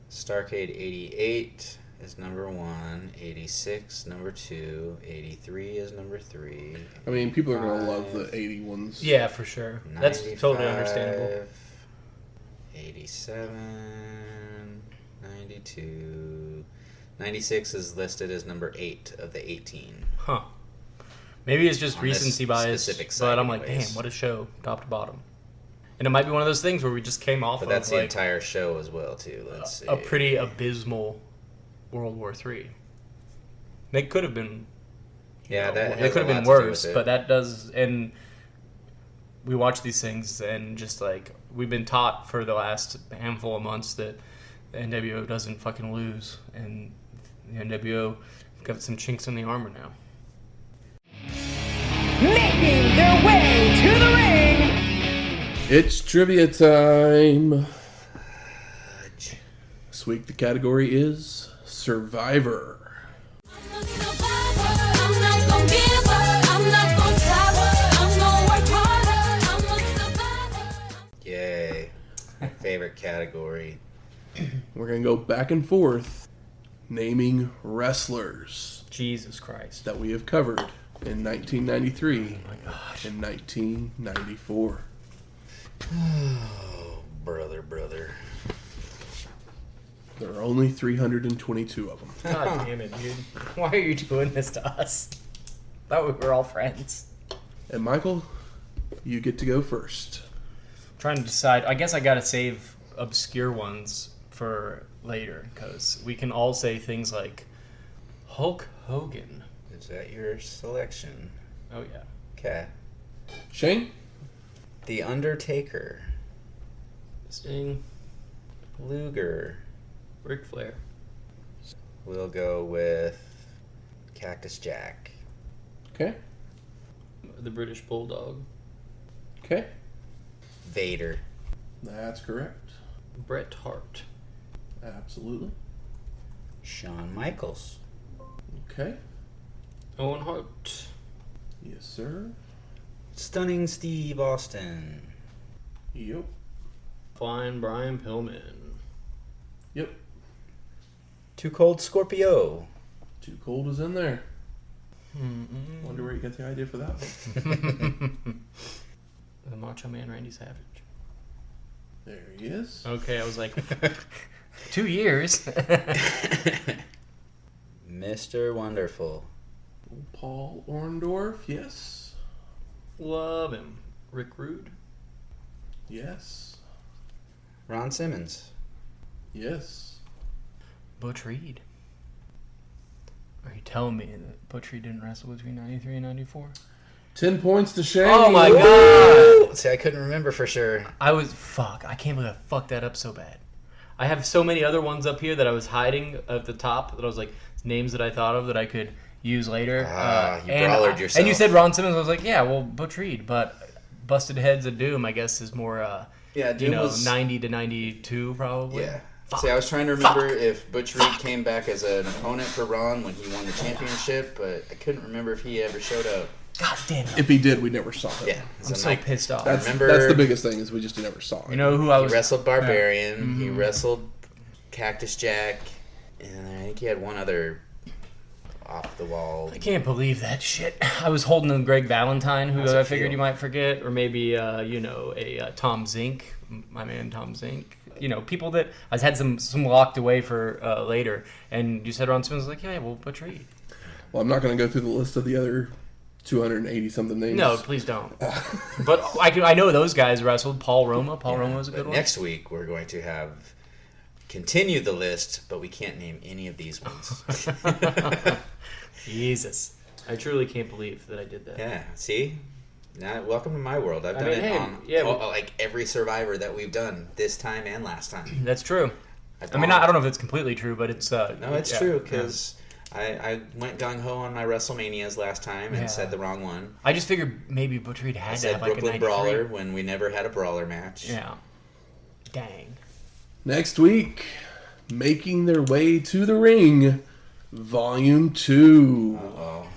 Starrcade 88 is number 1, 86 number 2, 83 is number 3. I mean, people are going to love the 80 ones. Yeah, for sure. That's totally understandable. 87, 92, 96 is listed as number 8 of the 18. Huh. Maybe it's just On recency this bias, specific but site I'm like, anyways. damn, what a show, top to bottom. And it might be one of those things where we just came off But of that's the like entire show as well, too. Let's see. a pretty abysmal World War III. They could have been, they could have been worse, but that does. And we watch these things, and just like we've been taught for the last handful of months that the NWO doesn't fucking lose, and the NWO got some chinks in the armor now. Making their way to the ring. It's trivia time. This week the category is Survivor. I'm a survivor. I'm not gonna give up. I'm not gonna stop. I'm gonna work harder. I'm a survivor. Yay. My favorite category. We're going to go back and forth naming wrestlers Jesus Christ. that we have covered in 1993 and 1994. Oh, brother. There are only 322 of them. God damn it, dude. Why are you doing this to us? Thought we were all friends. And Michael, you get to go first. Trying to decide. I guess I gotta save obscure ones for later, because we can all say things like Hulk Hogan. Is that your selection? Oh, yeah. Okay. Shane? The Undertaker. Sting. Luger. Ric Flair. We'll go with Cactus Jack. Okay. The British Bulldog. Okay. Vader. That's correct. Bret Hart. Absolutely. Shawn Michaels. Okay. Owen Hart. Yes, sir. Stunning Steve Austin. Yep. Flying Brian Pillman. Yep. Too Cold Scorpio. Too Cold is in there. Wonder where you got the idea for that one. The Macho Man Randy Savage. There he is. Okay, I was like, 2 years. Mr. Wonderful. Paul Orndorff, yes. Love him. Rick Rude. Yes. Ron Simmons. Yes. Butch Reed. Are you telling me that Butch Reed didn't wrestle between 93 and 94? 10 points to Shane. Oh my god! See, I couldn't remember for sure. I can't believe I fucked that up so bad. I have so many other ones up here that I was hiding at the top that I was like, names that I thought of that I could use later. You brawlered yourself. And you said Ron Simmons. I was like, yeah, well, Butch Reed. But Busted Heads of Doom, I guess, is more, Doom was 90 to 92 probably. Yeah. Fuck. See, I was trying to remember if Butch Reed came back as an opponent for Ron when he won the championship, but I couldn't remember if he ever showed up. God damn it. If he did, we never saw him. Yeah. I'm so pissed off. That's the biggest thing is we just never saw him. You know who I was... He wrestled Barbarian. He wrestled Cactus Jack. And I think he had one other off the wall. I can't believe that shit. I was holding on Greg Valentine, who How's I it figured feel? you might forget, or maybe a Tom Zink, my man Tom Zink. People that I had some locked away for later. And you said Ron Simmons, was like, yeah, well, Butch Reed. Well, I'm not going to go through the list of the other 280 something names. No, please don't. But I know those guys wrestled. Paul Roma. Paul Roma was a good one. Next week, we're going to have continue the list, but we can't name any of these ones. Jesus. I truly can't believe that I did that. Yeah, see? Now, welcome to my world. I've done it on like every Survivor that we've done this time and last time. That's true. I don't know if it's completely true, but it's... No, it's true, because I went gung-ho on my WrestleManias last time and said the wrong one. I just figured maybe Butch Reed had I to said have like Brooklyn a 93. Brawler when we never had a Brawler match. Yeah. Dang. Next week, Making Their Way to the Ring, Volume 2. Uh-oh.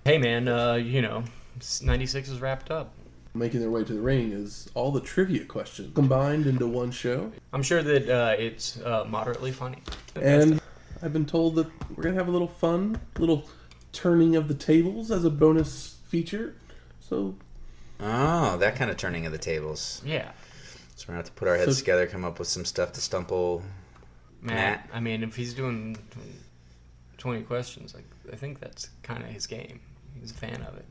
Hey, man, 96 is wrapped up. Making Their Way to the Ring is all the trivia questions combined into one show. I'm sure that it's moderately funny. And I've been told that we're going to have a little fun, little turning of the tables as a bonus feature. So, Oh, that kind of turning of the tables. Yeah. So we're going to have to put our heads together, come up with some stuff to stumple Matt, I mean, if he's doing 20 questions, I think that's kind of his game. He's a fan of it.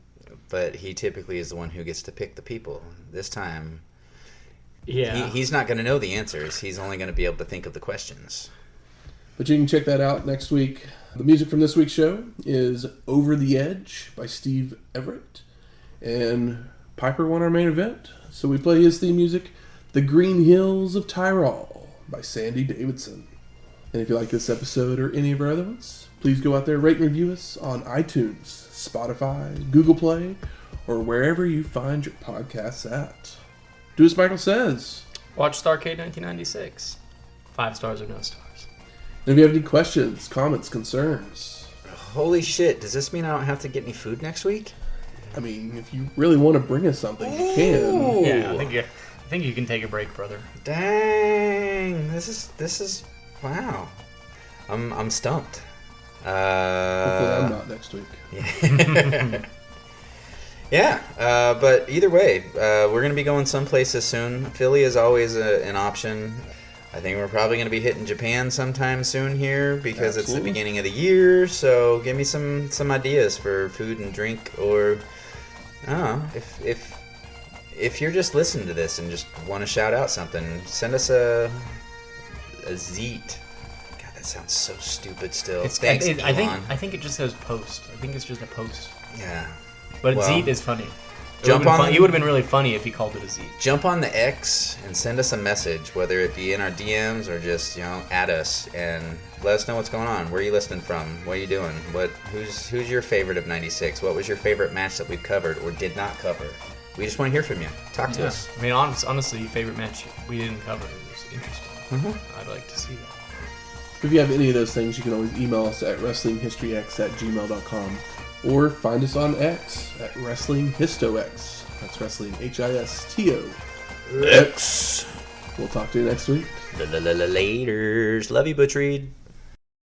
But he typically is the one who gets to pick the people. This time, Yeah. he's not going to know the answers. He's only going to be able to think of the questions. but you can check that out next week. The music from this week's show is Over the Edge by Steve Everett. And Piper won our main event, so we play his theme music, The Green Hills of Tyrol by Sandy Davidson. And if you like this episode or any of our other ones, please go out there, rate and review us on iTunes, Spotify, Google Play, or wherever you find your podcasts at. Do as Michael says. Watch Starrcade 1996. 5 stars or no stars. And if you have any questions, comments, concerns, Holy shit, does this mean I don't have to get any food next week? I mean, if you really want to bring us something, you can. Yeah, I think you can take a break, brother. Dang, this is wow. I'm stumped. Hopefully I'm not next week. Yeah, but either way, we're going to be going some places soon. Philly is always an option. I think we're probably going to be hitting Japan sometime soon here because it's the Absolutely. beginning of the year. So give me some ideas for food and drink, or I don't know, if you're just listening to this and just want to shout out something, send us a zeet. God, that That sounds so stupid still. It's, Thanks, I think Elon. I think it just says post. I think it's just a post. Yeah. But Well, Zeet is funny. jump on He would have been really funny if he called it a Zeet. Jump on the X and send us a message, whether it be in our DMs or just, add us and let us know what's going on. Where are you listening from? What are you doing? Who's your favorite of 96? What was your favorite match that we've covered or did not cover? We just want to hear from you. Talk to us. I mean, honestly, favorite match we didn't cover. It was interesting. Mm-hmm. I'd like to see that. If you have any of those things, you can always email us at wrestlinghistoryx@gmail.com or find us on X at WrestlingHistoX. That's Wrestling HISTO X. We'll talk to you next week. Laters. Love you, Butch Reed.